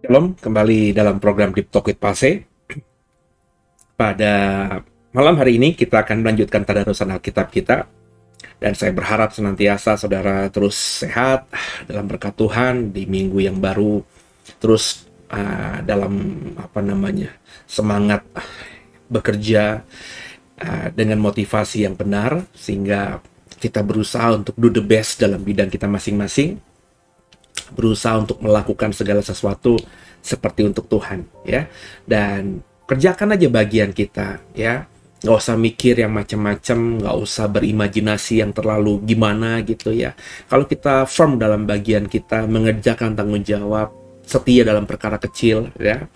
Shalom, kembali dalam program Deep Talk with Pase. Pada malam hari ini kita akan melanjutkan tadarusan Alkitab kita. Dan saya berharap senantiasa saudara terus sehat dalam berkat Tuhan di minggu yang baru. Terus dalam semangat bekerja dengan motivasi yang benar. Sehingga kita berusaha untuk do the best dalam bidang kita masing-masing. Berusaha untuk melakukan segala sesuatu seperti untuk Tuhan, ya. Dan kerjakan aja bagian kita, ya. Nggak usah mikir yang macam-macam, nggak usah berimajinasi yang terlalu gimana gitu, ya. Kalau kita firm dalam bagian kita, mengerjakan tanggung jawab, setia dalam perkara kecil, ya.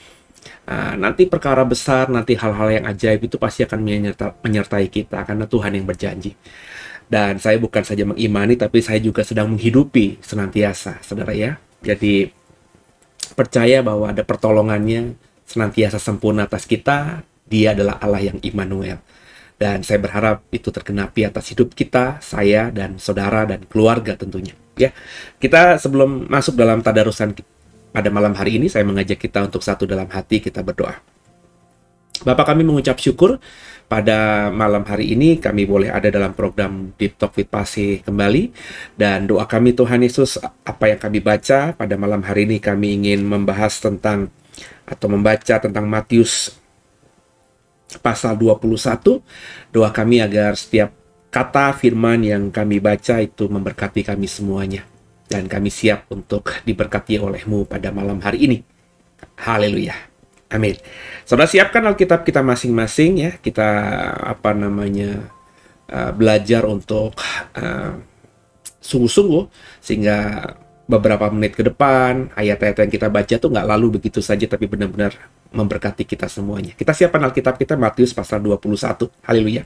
Nanti perkara besar, nanti hal-hal yang ajaib itu pasti akan menyertai kita, karena Tuhan yang berjanji. Dan saya bukan saja mengimani, tapi saya juga sedang menghidupi senantiasa, saudara ya. Jadi, percaya bahwa ada pertolongannya senantiasa sempurna atas kita. Dia adalah Allah yang Immanuel. Dan saya berharap itu tergenapi atas hidup kita, saya, dan saudara, dan keluarga tentunya. Ya, kita sebelum masuk dalam tadarusan pada malam hari ini, saya mengajak kita untuk satu dalam hati kita berdoa. Bapak, kami mengucap syukur pada malam hari ini kami boleh ada dalam program Deep Talk with Pase kembali. Dan doa kami Tuhan Yesus, apa yang kami baca pada malam hari ini kami ingin membahas tentang atau membaca tentang Matius pasal 21. Doa kami agar setiap kata firman yang kami baca itu memberkati kami semuanya. Dan kami siap untuk diberkati oleh-Mu pada malam hari ini. Haleluya. Amin. Saudara, siapkan Alkitab kita masing-masing ya. Kita belajar untuk sungguh-sungguh sehingga beberapa menit ke depan ayat-ayat yang kita baca tuh nggak lalu begitu saja, tapi benar-benar memberkati kita semuanya. Kita siapkan Alkitab kita Matius pasal 21. Haleluya.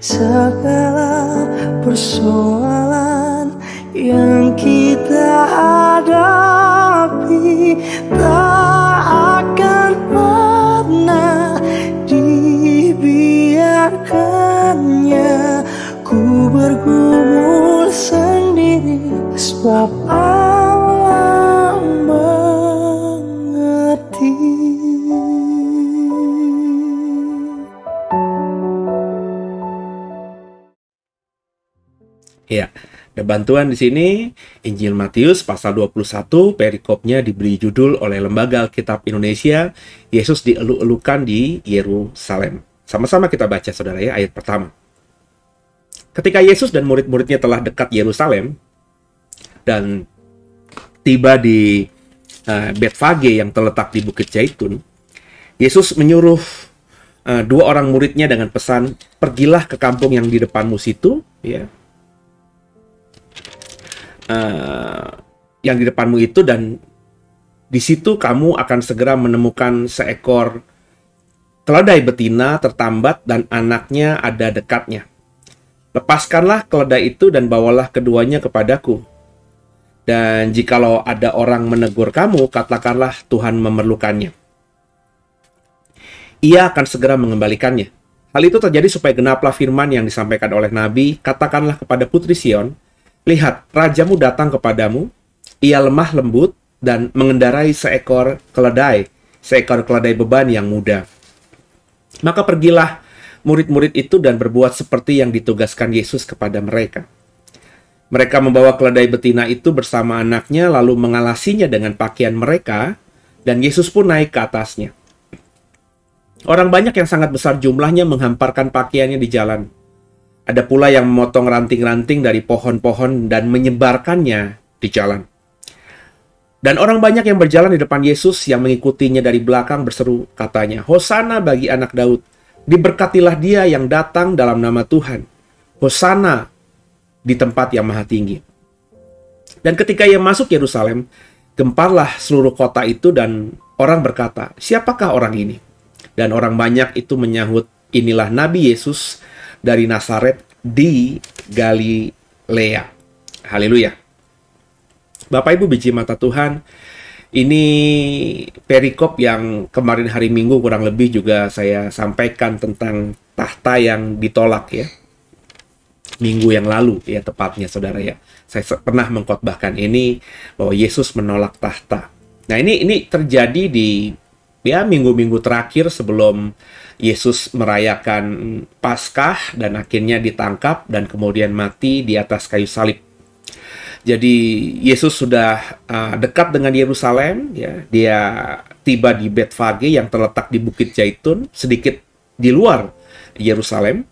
Segala persoalan yang kita hadapi tak akan pernah dibiarkannya. Ku bergumul sendiri sebab Allah mengerti. Ya, ada bantuan di sini. Injil Matius pasal 21, perikopnya diberi judul oleh Lembaga Alkitab Indonesia, Yesus dieluk-elukan di Yerusalem. Sama-sama kita baca, saudara ya, ayat pertama. Ketika Yesus dan murid-muridnya telah dekat Yerusalem dan tiba di Betfage yang terletak di Bukit Zaitun, Yesus menyuruh dua orang muridnya dengan pesan, pergilah ke kampung yang di depanmu situ, ya. Yang di depanmu itu, dan di situ kamu akan segera menemukan seekor keledai betina tertambat dan anaknya ada dekatnya. Lepaskanlah keledai itu dan bawalah keduanya kepadaku. Dan jikalau ada orang menegur kamu, katakanlah Tuhan memerlukannya. Ia akan segera mengembalikannya. Hal itu terjadi supaya genaplah firman yang disampaikan oleh Nabi, katakanlah kepada putri Sion, lihat, rajamu datang kepadamu, ia lemah lembut dan mengendarai seekor keledai beban yang muda. Maka pergilah murid-murid itu dan berbuat seperti yang ditugaskan Yesus kepada mereka. Mereka membawa keledai betina itu bersama anaknya, lalu mengalasinya dengan pakaian mereka, dan Yesus pun naik ke atasnya. Orang banyak yang sangat besar jumlahnya menghamparkan pakaiannya di jalan. Ada pula yang memotong ranting-ranting dari pohon-pohon dan menyebarkannya di jalan. Dan orang banyak yang berjalan di depan Yesus yang mengikutinya dari belakang berseru katanya, Hosana bagi anak Daud, diberkatilah dia yang datang dalam nama Tuhan. Hosana di tempat yang maha tinggi. Dan ketika ia masuk Yerusalem, gemparlah seluruh kota itu dan orang berkata, siapakah orang ini? Dan orang banyak itu menyahut, inilah Nabi Yesus dari Nazaret di Galilea. Haleluya. Bapak Ibu biji mata Tuhan, ini perikop yang kemarin hari Minggu kurang lebih juga saya sampaikan tentang tahta yang ditolak ya. Minggu yang lalu ya tepatnya saudara ya. Saya pernah mengkhotbahkan ini bahwa Yesus menolak tahta. Nah ini terjadi di ya minggu-minggu terakhir sebelum Yesus merayakan Paskah dan akhirnya ditangkap dan kemudian mati di atas kayu salib. Jadi Yesus sudah dekat dengan Yerusalem, ya. Dia tiba di Betfage yang terletak di Bukit Zaitun, sedikit di luar Yerusalem.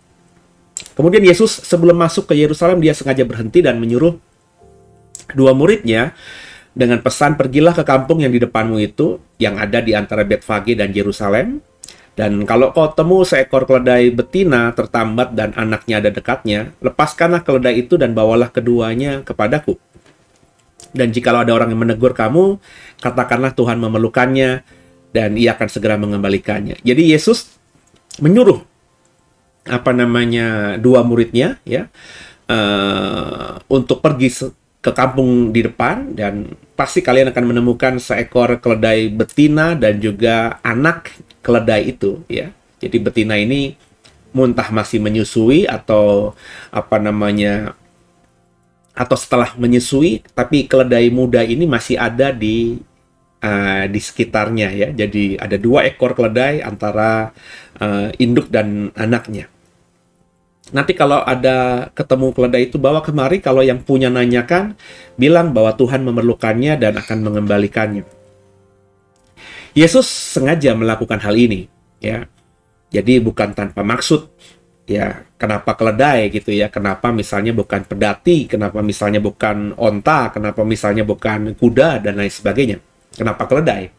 Kemudian Yesus sebelum masuk ke Yerusalem, dia sengaja berhenti dan menyuruh dua muridnya dengan pesan, pergilah ke kampung yang di depanmu itu, yang ada di antara Betfage dan Yerusalem. Dan kalau kau temu seekor keledai betina tertambat dan anaknya ada dekatnya, lepaskanlah keledai itu dan bawalah keduanya kepadaku. Dan jikalau ada orang yang menegur kamu, katakanlah Tuhan memerlukannya dan ia akan segera mengembalikannya. Jadi Yesus menyuruh dua muridnya ya untuk pergi ke kampung di depan, dan pasti kalian akan menemukan seekor keledai betina dan juga anak keledai itu ya. Jadi betina ini muntah masih menyusui atau atau setelah menyusui, tapi keledai muda ini masih ada di sekitarnya ya. Jadi ada dua ekor keledai antara induk dan anaknya. Nanti kalau ada ketemu keledai itu, bawa kemari. Kalau yang punya nanyakan, bilang bahwa Tuhan memerlukannya dan akan mengembalikannya. Yesus sengaja melakukan hal ini, ya. Jadi bukan tanpa maksud, ya. Kenapa keledai gitu ya? Kenapa misalnya bukan pedati? Kenapa misalnya bukan onta? Kenapa misalnya bukan kuda dan lain sebagainya? Kenapa keledai?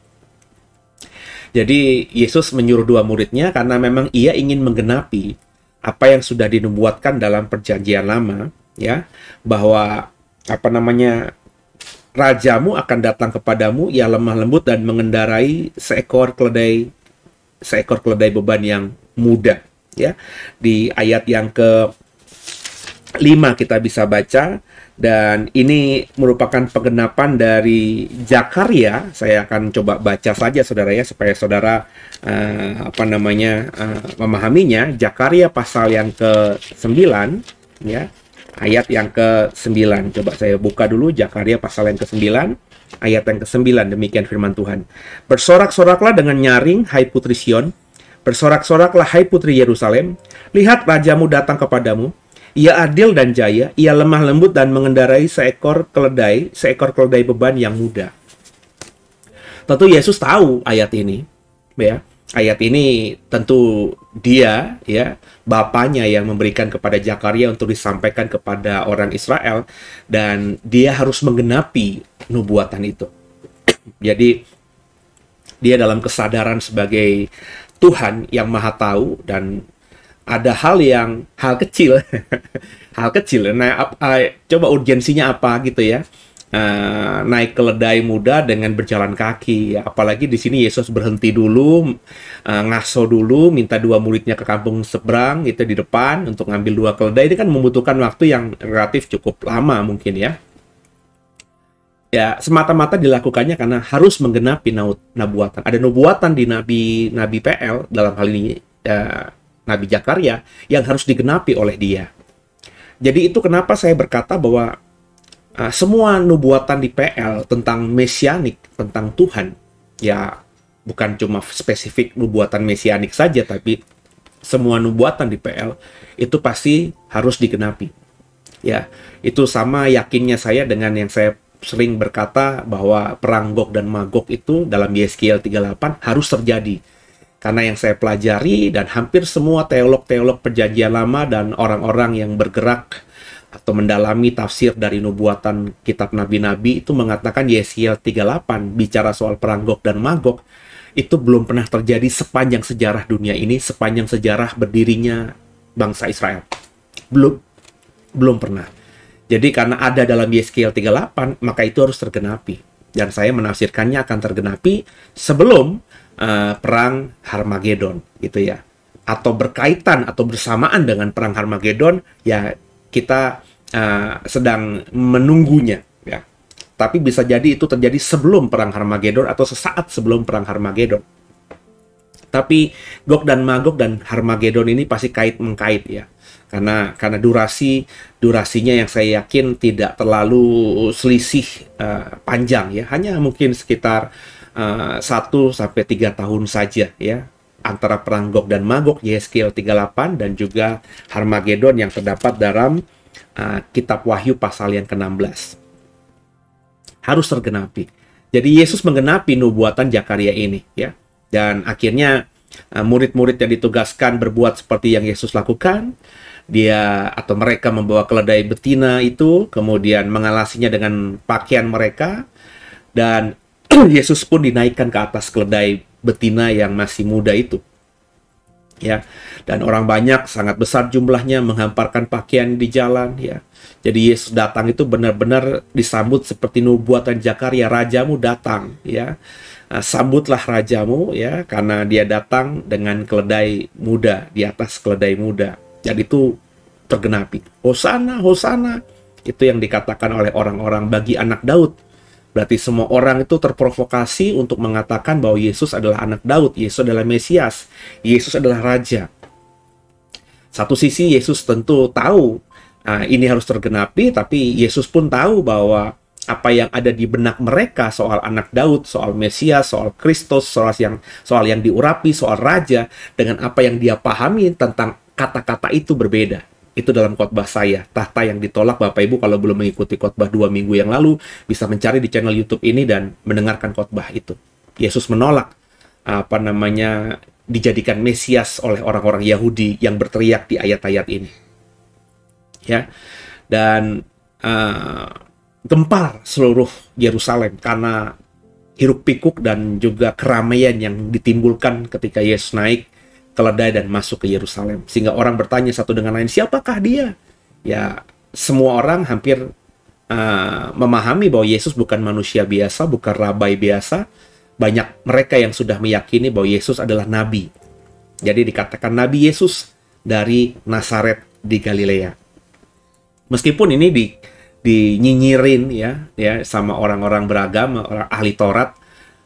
Jadi Yesus menyuruh dua muridnya karena memang ia ingin menggenapi apa yang sudah dinubuatkan dalam perjanjian lama, ya, bahwa rajamu akan datang kepadamu, ia lemah lembut dan mengendarai seekor keledai beban yang muda, ya. Di ayat yang ke-5 kita bisa baca, dan ini merupakan penggenapan dari Zakaria. Saya akan coba baca saja saudara ya, supaya saudara memahaminya. Zakaria pasal yang ke-9 ya, ayat yang ke-9. Coba saya buka dulu Zakaria pasal yang ke-9 ayat yang ke-9. Demikian firman Tuhan. Bersorak-soraklah dengan nyaring, hai putri Sion. Bersorak-soraklah, hai putri Yerusalem. Lihat rajamu datang kepadamu. Ia adil dan jaya, ia lemah lembut dan mengendarai seekor keledai beban yang muda. Tentu Yesus tahu ayat ini, ya. Ayat ini tentu dia, ya, bapaknya yang memberikan kepada Zakaria untuk disampaikan kepada orang Israel, dan dia harus menggenapi nubuatan itu. Jadi dia dalam kesadaran sebagai Tuhan yang Maha Tahu, dan ada hal kecil, hal kecil. Nah, coba urgensinya apa gitu ya? Naik keledai muda dengan berjalan kaki. Ya. Apalagi di sini Yesus berhenti dulu, ngaso dulu, minta dua muridnya ke kampung seberang gitu di depan untuk ngambil dua keledai. Ini kan membutuhkan waktu yang relatif cukup lama mungkin ya. Ya, semata-mata dilakukannya karena harus menggenapi nubuatan. Ada nubuatan di Nabi PL dalam hal ini. Nabi Zakaria yang harus digenapi oleh dia. Jadi itu kenapa saya berkata bahwa semua nubuatan di PL tentang mesianik, tentang Tuhan, ya bukan cuma spesifik nubuatan mesianik saja, tapi semua nubuatan di PL itu pasti harus digenapi. Ya, itu sama yakinnya saya dengan yang saya sering berkata bahwa perang Gog dan Magog itu dalam Yeskiel 38 harus terjadi. Karena yang saya pelajari dan hampir semua teolog-teolog perjanjian lama dan orang-orang yang bergerak atau mendalami tafsir dari nubuatan kitab nabi-nabi itu mengatakan Yeskiel 38 bicara soal perang Gog dan Magog itu belum pernah terjadi sepanjang sejarah dunia ini, sepanjang sejarah berdirinya bangsa Israel. Belum pernah. Jadi karena ada dalam Yeskiel 38, maka itu harus tergenapi. Dan saya menafsirkannya akan tergenapi sebelum perang Harmagedon, gitu ya. Atau berkaitan atau bersamaan dengan perang Harmagedon, ya kita sedang menunggunya, ya. Tapi bisa jadi itu terjadi sebelum perang Harmagedon atau sesaat sebelum perang Harmagedon. Tapi Gog dan Magog dan Harmagedon ini pasti kait-mengkait ya. Karena durasinya yang saya yakin tidak terlalu selisih panjang ya. Hanya mungkin sekitar 1 sampai 3 tahun saja ya. Antara perang Gog dan Magog Yeskiel 38 dan juga Harmagedon yang terdapat dalam kitab Wahyu pasal yang ke-16. Harus tergenapi. Jadi Yesus menggenapi nubuatan Zakaria ini ya. Dan akhirnya murid-murid yang ditugaskan berbuat seperti yang Yesus lakukan. Dia atau mereka membawa keledai betina itu, kemudian mengalasinya dengan pakaian mereka, dan Yesus pun dinaikkan ke atas keledai betina yang masih muda itu. Ya, dan orang banyak sangat besar jumlahnya menghamparkan pakaian di jalan ya. Jadi Yesus datang itu benar-benar disambut seperti nubuatan Zakaria, rajamu datang ya. Sambutlah rajamu ya, karena dia datang dengan keledai muda, di atas keledai muda. Dan itu tergenapi. Hosana, Hosana. Itu yang dikatakan oleh orang-orang bagi anak Daud. Berarti semua orang itu terprovokasi untuk mengatakan bahwa Yesus adalah anak Daud, Yesus adalah Mesias, Yesus adalah Raja. Satu sisi Yesus tentu tahu ini harus tergenapi, tapi Yesus pun tahu bahwa apa yang ada di benak mereka soal anak Daud, soal Mesias, soal Kristus, soal yang diurapi, soal Raja, dengan apa yang dia pahami tentang kata-kata itu berbeda. Itu dalam khotbah saya, tahta yang ditolak. Bapak Ibu kalau belum mengikuti khotbah 2 minggu yang lalu, bisa mencari di channel YouTube ini dan mendengarkan khotbah itu. Yesus menolak dijadikan Mesias oleh orang-orang Yahudi yang berteriak di ayat-ayat ini. Ya. Dan gempar seluruh Yerusalem karena hiruk pikuk dan juga keramaian yang ditimbulkan ketika Yesus naik keledai dan masuk ke Yerusalem, sehingga orang bertanya satu dengan lain, siapakah dia? Ya, semua orang hampir memahami bahwa Yesus bukan manusia biasa, bukan rabai biasa. Banyak mereka yang sudah meyakini bahwa Yesus adalah nabi. Jadi dikatakan Nabi Yesus dari Nazaret di Galilea. Meskipun ini dinyinyirin ya sama orang-orang beragama, orang ahli Taurat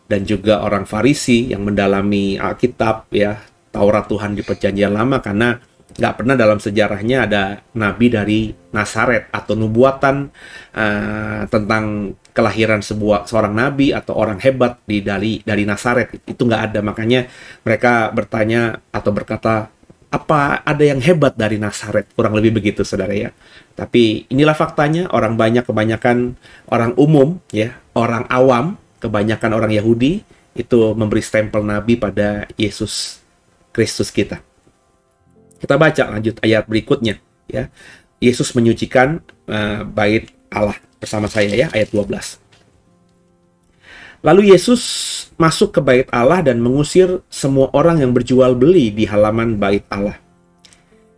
dan juga orang Farisi yang mendalami Alkitab ya, Taurat Tuhan di Perjanjian Lama, karena nggak pernah dalam sejarahnya ada nabi dari Nazaret atau nubuatan tentang kelahiran seorang nabi atau orang hebat dari Nazaret. Itu nggak ada. Makanya mereka bertanya atau berkata, apa ada yang hebat dari Nazaret? Kurang lebih begitu, saudara ya. Tapi inilah faktanya, kebanyakan orang umum ya, orang awam, kebanyakan orang Yahudi itu memberi stempel nabi pada Yesus Kristus kita. Kita baca lanjut ayat berikutnya ya. Yesus menyucikan bait Allah bersama saya ya, ayat 12. Lalu Yesus masuk ke bait Allah dan mengusir semua orang yang berjual beli di halaman bait Allah.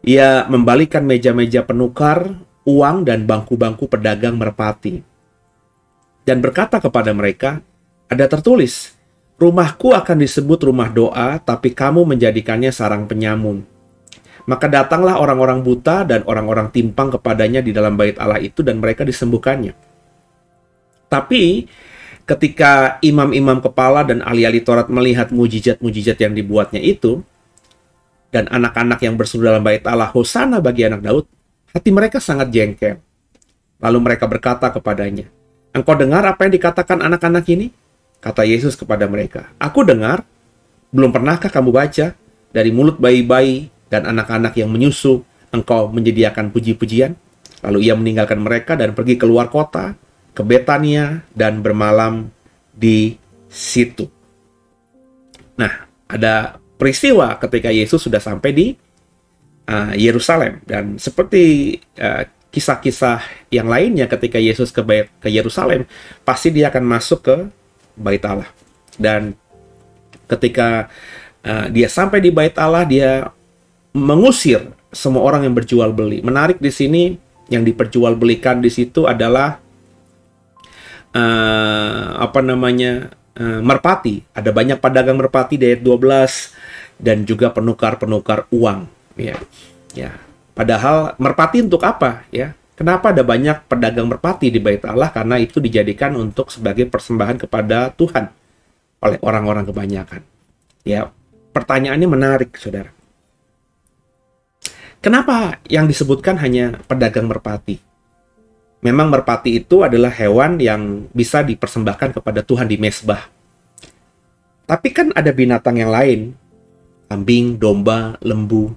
Ia membalikan meja-meja penukar uang dan bangku-bangku pedagang merpati. Dan berkata kepada mereka, ada tertulis, rumahku akan disebut rumah doa, tapi kamu menjadikannya sarang penyamun. Maka datanglah orang-orang buta dan orang-orang timpang kepadanya di dalam bait Allah itu, dan mereka disembuhkannya. Tapi ketika imam-imam kepala dan ahli-ahli Taurat melihat mujizat-mujizat yang dibuatnya itu, dan anak-anak yang berseru dalam bait Allah, Hosana bagi anak Daud, hati mereka sangat jengkel. Lalu mereka berkata kepadanya, engkau dengar apa yang dikatakan anak-anak ini? Kata Yesus kepada mereka, aku dengar, belum pernahkah kamu baca, dari mulut bayi-bayi dan anak-anak yang menyusu, engkau menyediakan puji-pujian? Lalu ia meninggalkan mereka dan pergi keluar kota, ke Betania, dan bermalam di situ. Nah, ada peristiwa ketika Yesus sudah sampai di Yerusalem. Dan seperti kisah-kisah yang lainnya ketika Yesus ke Yerusalem, pasti dia akan masuk ke Bait Allah. Dan ketika dia sampai di Bait Allah, dia mengusir semua orang yang berjual beli. Menarik di sini, yang diperjualbelikan di situ adalah merpati. Ada banyak pedagang merpati di ayat 12, dan juga penukar-penukar uang. Ya. Padahal merpati untuk apa? Ya. Kenapa ada banyak pedagang merpati di Bait Allah? Karena itu dijadikan untuk sebagai persembahan kepada Tuhan oleh orang-orang kebanyakan. Ya, pertanyaannya menarik, saudara. Kenapa yang disebutkan hanya pedagang merpati? Memang merpati itu adalah hewan yang bisa dipersembahkan kepada Tuhan di mezbah. Tapi kan ada binatang yang lain, kambing, domba, lembu.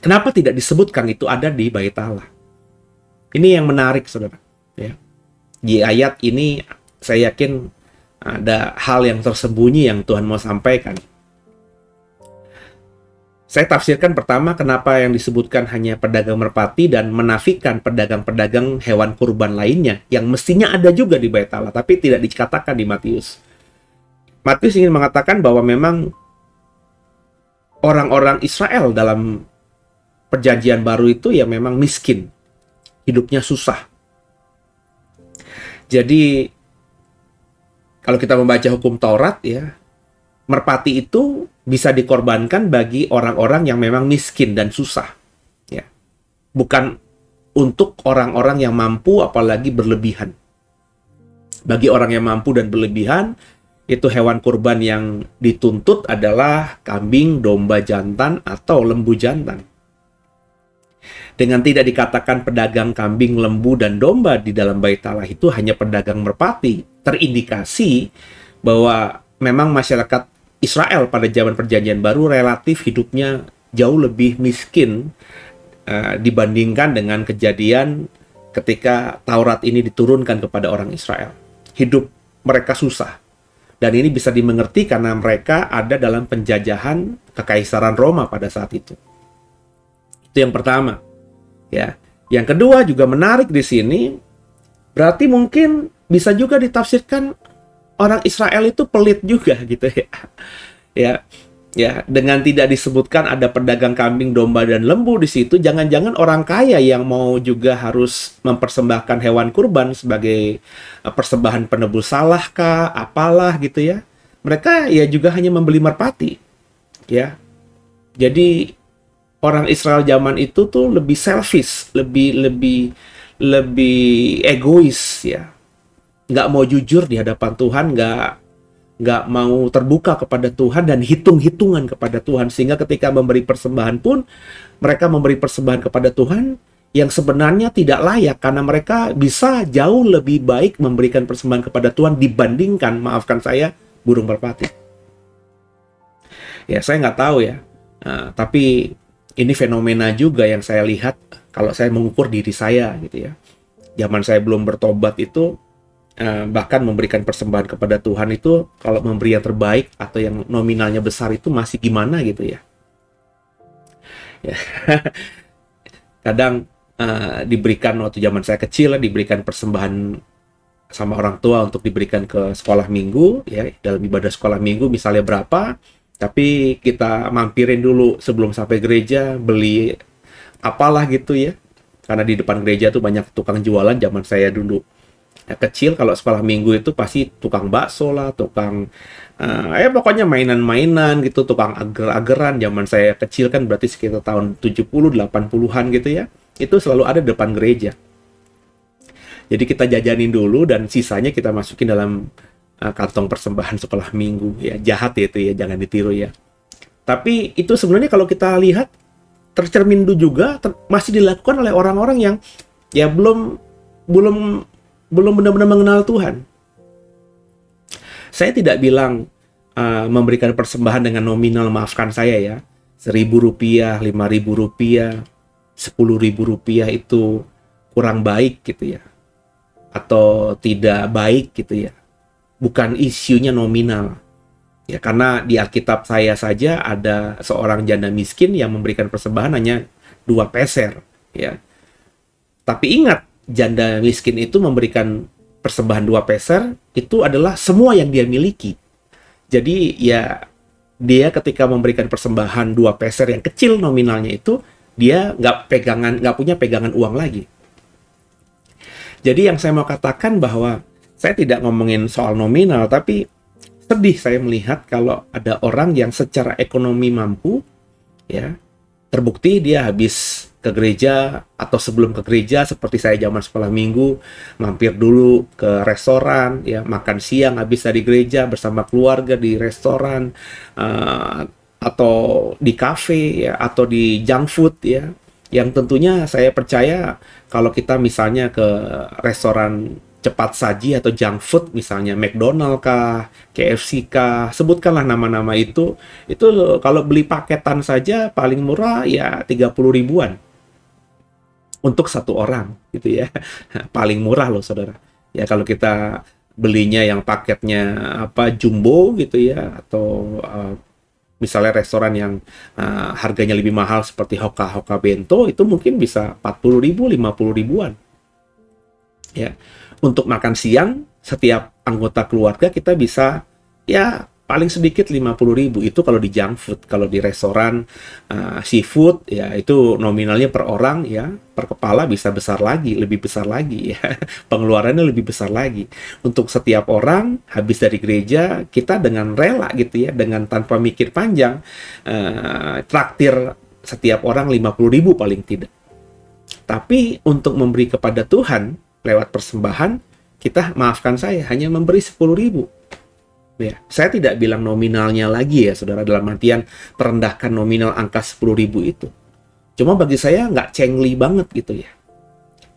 Kenapa tidak disebutkan itu ada di Bait Allah? Ini yang menarik, saudara. Ya. Di ayat ini, saya yakin ada hal yang tersembunyi yang Tuhan mau sampaikan. Saya tafsirkan pertama, kenapa yang disebutkan hanya pedagang merpati dan menafikan pedagang-pedagang hewan kurban lainnya yang mestinya ada juga di Bait Allah, tapi tidak dikatakan di Matius. Matius ingin mengatakan bahwa memang orang-orang Israel dalam Perjanjian Baru itu ya memang miskin, hidupnya susah. Jadi kalau kita membaca hukum Taurat, ya, merpati itu bisa dikorbankan bagi orang-orang yang memang miskin dan susah, ya, bukan untuk orang-orang yang mampu apalagi berlebihan. Bagi orang yang mampu dan berlebihan, itu hewan kurban yang dituntut adalah kambing, domba jantan, atau lembu jantan. Dengan tidak dikatakan pedagang kambing, lembu, dan domba di dalam Bait Allah, itu hanya pedagang merpati, terindikasi bahwa memang masyarakat Israel pada zaman Perjanjian Baru relatif hidupnya jauh lebih miskin dibandingkan dengan kejadian ketika Taurat ini diturunkan kepada orang Israel. Hidup mereka susah. Dan ini bisa dimengerti karena mereka ada dalam penjajahan Kekaisaran Roma pada saat itu. Itu yang pertama. Ya, yang kedua juga menarik di sini, berarti mungkin bisa juga ditafsirkan orang Israel itu pelit juga gitu ya. Ya, dengan tidak disebutkan ada pedagang kambing, domba, dan lembu di situ, jangan-jangan orang kaya yang mau juga harus mempersembahkan hewan kurban sebagai persembahan penebus salah kah, apalah gitu ya. Mereka ya juga hanya membeli merpati. Ya. Jadi orang Israel zaman itu tuh lebih selfish, lebih egois ya, nggak mau jujur di hadapan Tuhan, nggak mau terbuka kepada Tuhan dan hitung-hitungan kepada Tuhan, sehingga ketika memberi persembahan pun mereka memberi persembahan kepada Tuhan yang sebenarnya tidak layak, karena mereka bisa jauh lebih baik memberikan persembahan kepada Tuhan dibandingkan, maafkan saya, burung merpati. Ya, saya nggak tahu ya, tapi ini fenomena juga yang saya lihat kalau saya mengukur diri saya gitu ya. Zaman saya belum bertobat itu, bahkan memberikan persembahan kepada Tuhan itu, kalau memberi yang terbaik atau yang nominalnya besar itu masih gimana gitu ya. Kadang diberikan waktu zaman saya kecil, diberikan persembahan sama orang tua untuk diberikan ke sekolah minggu ya, dalam ibadah sekolah minggu misalnya berapa, tapi kita mampirin dulu sebelum sampai gereja beli apalah gitu ya, karena di depan gereja tuh banyak tukang jualan zaman saya dulu ya, kecil. Kalau sekolah minggu itu pasti tukang bakso lah, tukang pokoknya mainan-mainan gitu, tukang ager-ageran. Zaman saya kecil kan berarti sekitar tahun 70-80-an gitu ya, itu selalu ada di depan gereja. Jadi kita jajanin dulu dan sisanya kita masukin dalam kantong persembahan sekolah minggu ya. Jahat ya itu ya, jangan ditiru ya. Tapi itu sebenarnya kalau kita lihat tercermin juga masih dilakukan oleh orang-orang yang ya belum benar-benar mengenal Tuhan. Saya tidak bilang memberikan persembahan dengan nominal, maafkan saya ya, Rp1.000, Rp5.000, Rp10.000 itu kurang baik gitu ya, atau tidak baik gitu ya. Bukan isunya nominal ya, karena di Alkitab saya saja ada seorang janda miskin yang memberikan persembahan hanya 2 peser ya. Tapi ingat, janda miskin itu memberikan persembahan 2 peser, itu adalah semua yang dia miliki. Jadi ya, dia ketika memberikan persembahan 2 peser yang kecil nominalnya itu, dia nggak punya pegangan uang lagi. Jadi yang saya mau katakan bahwa saya tidak ngomongin soal nominal, tapi sedih saya melihat kalau ada orang yang secara ekonomi mampu, ya, terbukti dia habis ke gereja atau sebelum ke gereja, seperti saya zaman sekolah minggu, mampir dulu ke restoran, ya, makan siang habis dari gereja bersama keluarga di restoran, atau di kafe, ya, atau di junk food, ya, yang tentunya saya percaya kalau kita misalnya ke restoran cepat saji atau junk food, misalnya McDonald kah, KFC kah, sebutkanlah nama-nama itu kalau beli paketan saja paling murah ya 30 ribuan untuk satu orang, gitu ya. Paling murah loh, saudara. Ya, kalau kita belinya yang paketnya jumbo gitu ya, atau misalnya restoran yang harganya lebih mahal seperti Hoka Bento, itu mungkin bisa 40 ribu, 50 ribuan. Ya. Untuk makan siang, setiap anggota keluarga kita bisa, ya, paling sedikit 50 ribu. Itu kalau di junk food. Kalau di restoran seafood, ya, itu nominalnya per orang, ya, per kepala bisa besar lagi, lebih besar lagi, ya. Pengeluarannya lebih besar lagi. Untuk setiap orang, habis dari gereja, kita dengan rela gitu ya, dengan tanpa mikir panjang, traktir setiap orang 50 ribu paling tidak. Tapi untuk memberi kepada Tuhan, lewat persembahan, kita, maafkan saya, hanya memberi 10 ribu. Ya, saya tidak bilang nominalnya lagi ya, saudara, dalam artian merendahkan nominal angka 10 ribu itu. Cuma bagi saya nggak cengli banget gitu ya.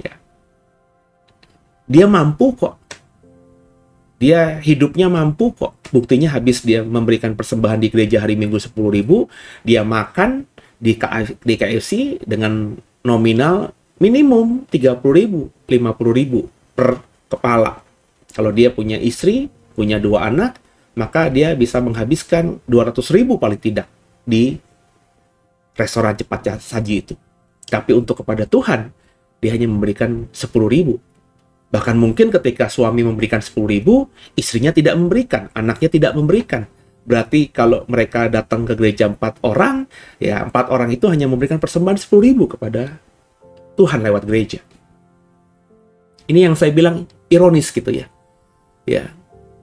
Ya. Dia mampu kok. Dia hidupnya mampu kok. Buktinya habis dia memberikan persembahan di gereja hari Minggu 10 ribu, dia makan di KFC dengan nominal minimum 30 ribu, 50 ribu per kepala. Kalau dia punya istri, punya 2 anak, maka dia bisa menghabiskan 200 ribu paling tidak di restoran cepat saji itu. Tapi untuk kepada Tuhan, dia hanya memberikan 10 ribu. Bahkan mungkin ketika suami memberikan 10 ribu, istrinya tidak memberikan, anaknya tidak memberikan. Berarti kalau mereka datang ke gereja 4 orang, ya 4 orang itu hanya memberikan persembahan 10 ribu kepada Tuhan lewat gereja. Ini yang saya bilang ironis gitu ya. Ya,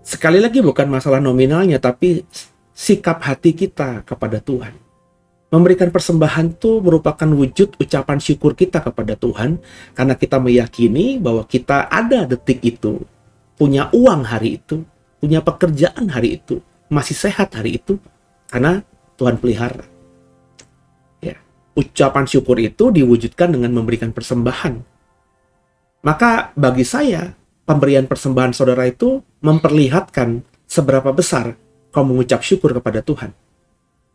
sekali lagi bukan masalah nominalnya, tapi sikap hati kita kepada Tuhan. Memberikan persembahan itu merupakan wujud ucapan syukur kita kepada Tuhan, karena kita meyakini bahwa kita ada detik itu, punya uang hari itu, punya pekerjaan hari itu, masih sehat hari itu, karena Tuhan pelihara. Ucapan syukur itu diwujudkan dengan memberikan persembahan. Maka bagi saya, pemberian persembahan saudara itu memperlihatkan seberapa besar kau mengucap syukur kepada Tuhan.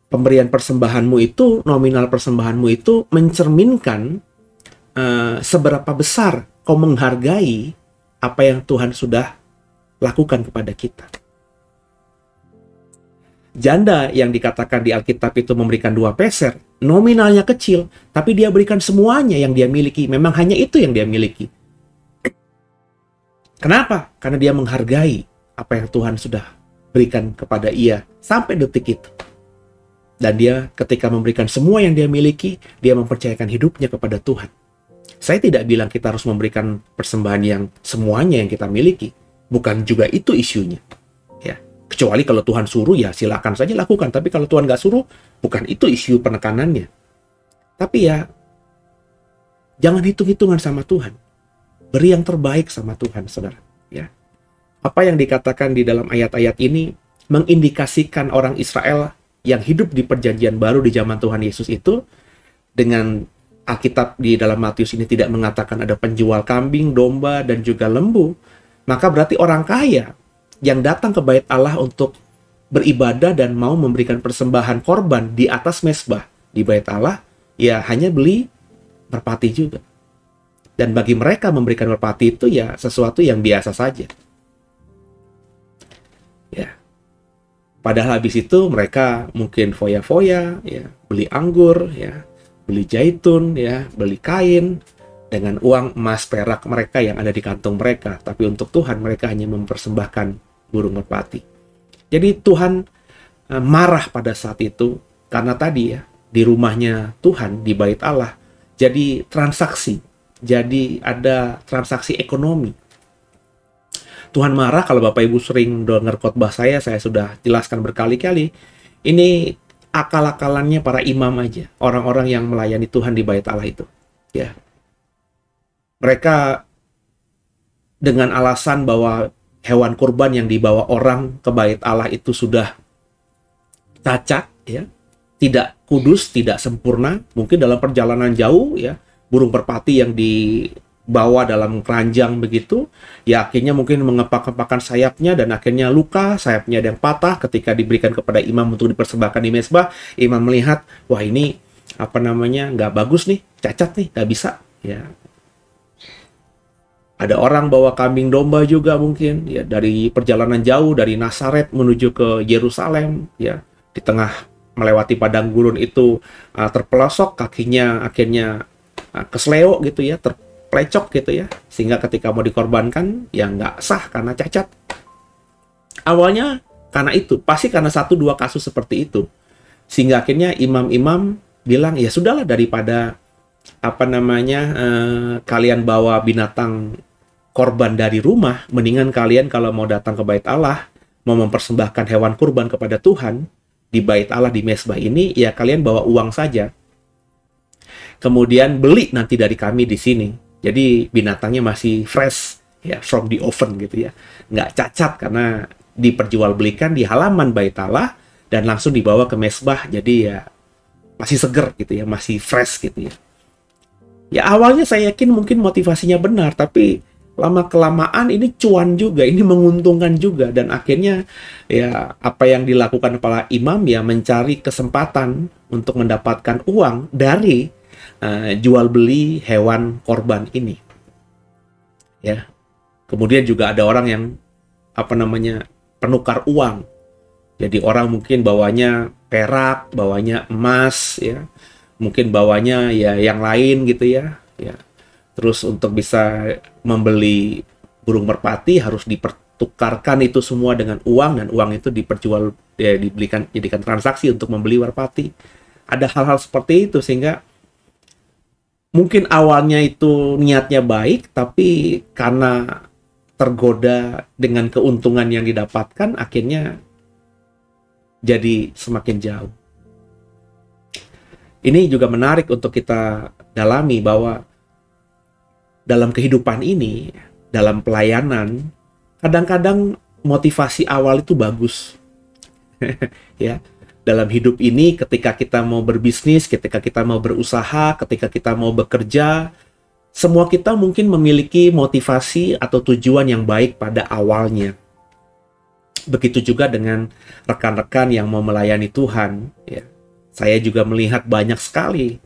Pemberian persembahanmu itu, nominal persembahanmu itu mencerminkan seberapa besar kau menghargai apa yang Tuhan sudah lakukan kepada kita. Janda yang dikatakan di Alkitab itu memberikan 2 peser, nominalnya kecil, tapi dia berikan semuanya yang dia miliki. Memang hanya itu yang dia miliki. Kenapa? Karena dia menghargai apa yang Tuhan sudah berikan kepada ia sampai detik itu. Dan dia ketika memberikan semua yang dia miliki, dia mempercayakan hidupnya kepada Tuhan. Saya tidak bilang kita harus memberikan persembahan yang semuanya yang kita miliki. Bukan juga itu isunya. Ya. Kecuali kalau Tuhan suruh, ya silakan saja lakukan. Tapi kalau Tuhan nggak suruh, bukan itu isu penekanannya. Tapi ya, jangan hitung-hitungan sama Tuhan. Beri yang terbaik sama Tuhan, saudara. Ya. Apa yang dikatakan di dalam ayat-ayat ini mengindikasikan orang Israel yang hidup di perjanjian baru di zaman Tuhan Yesus itu, dengan Alkitab di dalam Matius ini tidak mengatakan ada penjual kambing, domba, dan juga lembu, maka berarti orang kaya yang datang ke bait Allah untuk beribadah dan mau memberikan persembahan korban di atas mezbah di bait Allah, ya hanya beli merpati juga. Dan bagi mereka memberikan merpati itu ya sesuatu yang biasa saja. Ya. Padahal habis itu mereka mungkin foya-foya, ya, beli anggur, ya, beli zaitun, ya, beli kain, dengan uang, emas, perak mereka yang ada di kantong mereka, tapi untuk Tuhan mereka hanya mempersembahkan burung merpati. Jadi Tuhan marah pada saat itu karena tadi ya, di rumahnya Tuhan, di bait Allah, jadi transaksi, jadi ada transaksi ekonomi. Tuhan marah. Kalau Bapak Ibu sering dengar khotbah saya sudah jelaskan berkali-kali, ini akal-akalannya para imam aja, orang-orang yang melayani Tuhan di bait Allah itu, ya. Mereka dengan alasan bahwa hewan kurban yang dibawa orang ke bait Allah itu sudah cacat, ya, tidak kudus, tidak sempurna. Mungkin dalam perjalanan jauh, ya, burung merpati yang dibawa dalam keranjang begitu, ya akhirnya mungkin mengepak-kepakan sayapnya dan akhirnya luka, sayapnya ada yang patah. Ketika diberikan kepada imam untuk dipersembahkan di mezbah, imam melihat, wah ini nggak bagus nih, cacat nih, nggak bisa, ya. Ada orang bawa kambing domba juga mungkin, ya, dari perjalanan jauh dari Nazaret menuju ke Yerusalem, ya, di tengah melewati padang gurun itu terpelosok, kakinya akhirnya kesleo gitu ya, terplecok gitu ya, sehingga ketika mau dikorbankan ya nggak sah karena cacat. Awalnya karena itu, pasti karena 1-2 kasus seperti itu, sehingga akhirnya imam-imam bilang ya sudahlah, daripada kalian bawa binatang korban dari rumah, mendingan kalian kalau mau datang ke bait Allah, mau mempersembahkan hewan kurban kepada Tuhan di bait Allah, di mezbah ini, ya kalian bawa uang saja. Kemudian beli nanti dari kami di sini. Jadi binatangnya masih fresh, ya, from the oven gitu ya. Nggak cacat karena diperjualbelikan di halaman bait Allah dan langsung dibawa ke mezbah. Jadi ya masih seger gitu ya, masih fresh gitu ya. Ya awalnya saya yakin mungkin motivasinya benar, tapi lama-kelamaan ini cuan juga, ini menguntungkan juga, dan akhirnya ya apa yang dilakukan para imam ya mencari kesempatan untuk mendapatkan uang dari jual beli hewan korban ini, ya. Kemudian juga ada orang yang penukar uang. Jadi orang mungkin bawanya perak, bawanya emas, ya, mungkin bawanya ya yang lain gitu ya, ya. Terus untuk bisa membeli burung merpati harus dipertukarkan itu semua dengan uang, dan uang itu jadikan transaksi untuk membeli merpati. Ada hal-hal seperti itu, sehingga mungkin awalnya itu niatnya baik, tapi karena tergoda dengan keuntungan yang didapatkan, akhirnya jadi semakin jauh. Ini juga menarik untuk kita dalami bahwa dalam kehidupan ini, dalam pelayanan, kadang-kadang motivasi awal itu bagus. Ya, dalam hidup ini ketika kita mau berbisnis, ketika kita mau berusaha, ketika kita mau bekerja, semua kita mungkin memiliki motivasi atau tujuan yang baik pada awalnya. Begitu juga dengan rekan-rekan yang mau melayani Tuhan, ya. Saya juga melihat banyak sekali,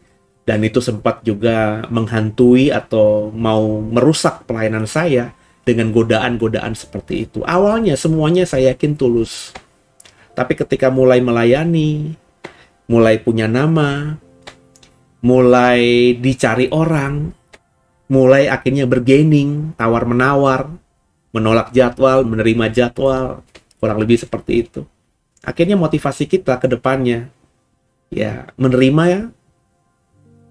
dan itu sempat juga menghantui atau mau merusak pelayanan saya dengan godaan-godaan seperti itu. Awalnya semuanya saya yakin tulus. Tapi ketika mulai melayani, mulai punya nama, mulai dicari orang, mulai akhirnya bergaining, tawar-menawar, menolak jadwal, menerima jadwal, kurang lebih seperti itu. Akhirnya motivasi kita ke depannya, ya, menerima ya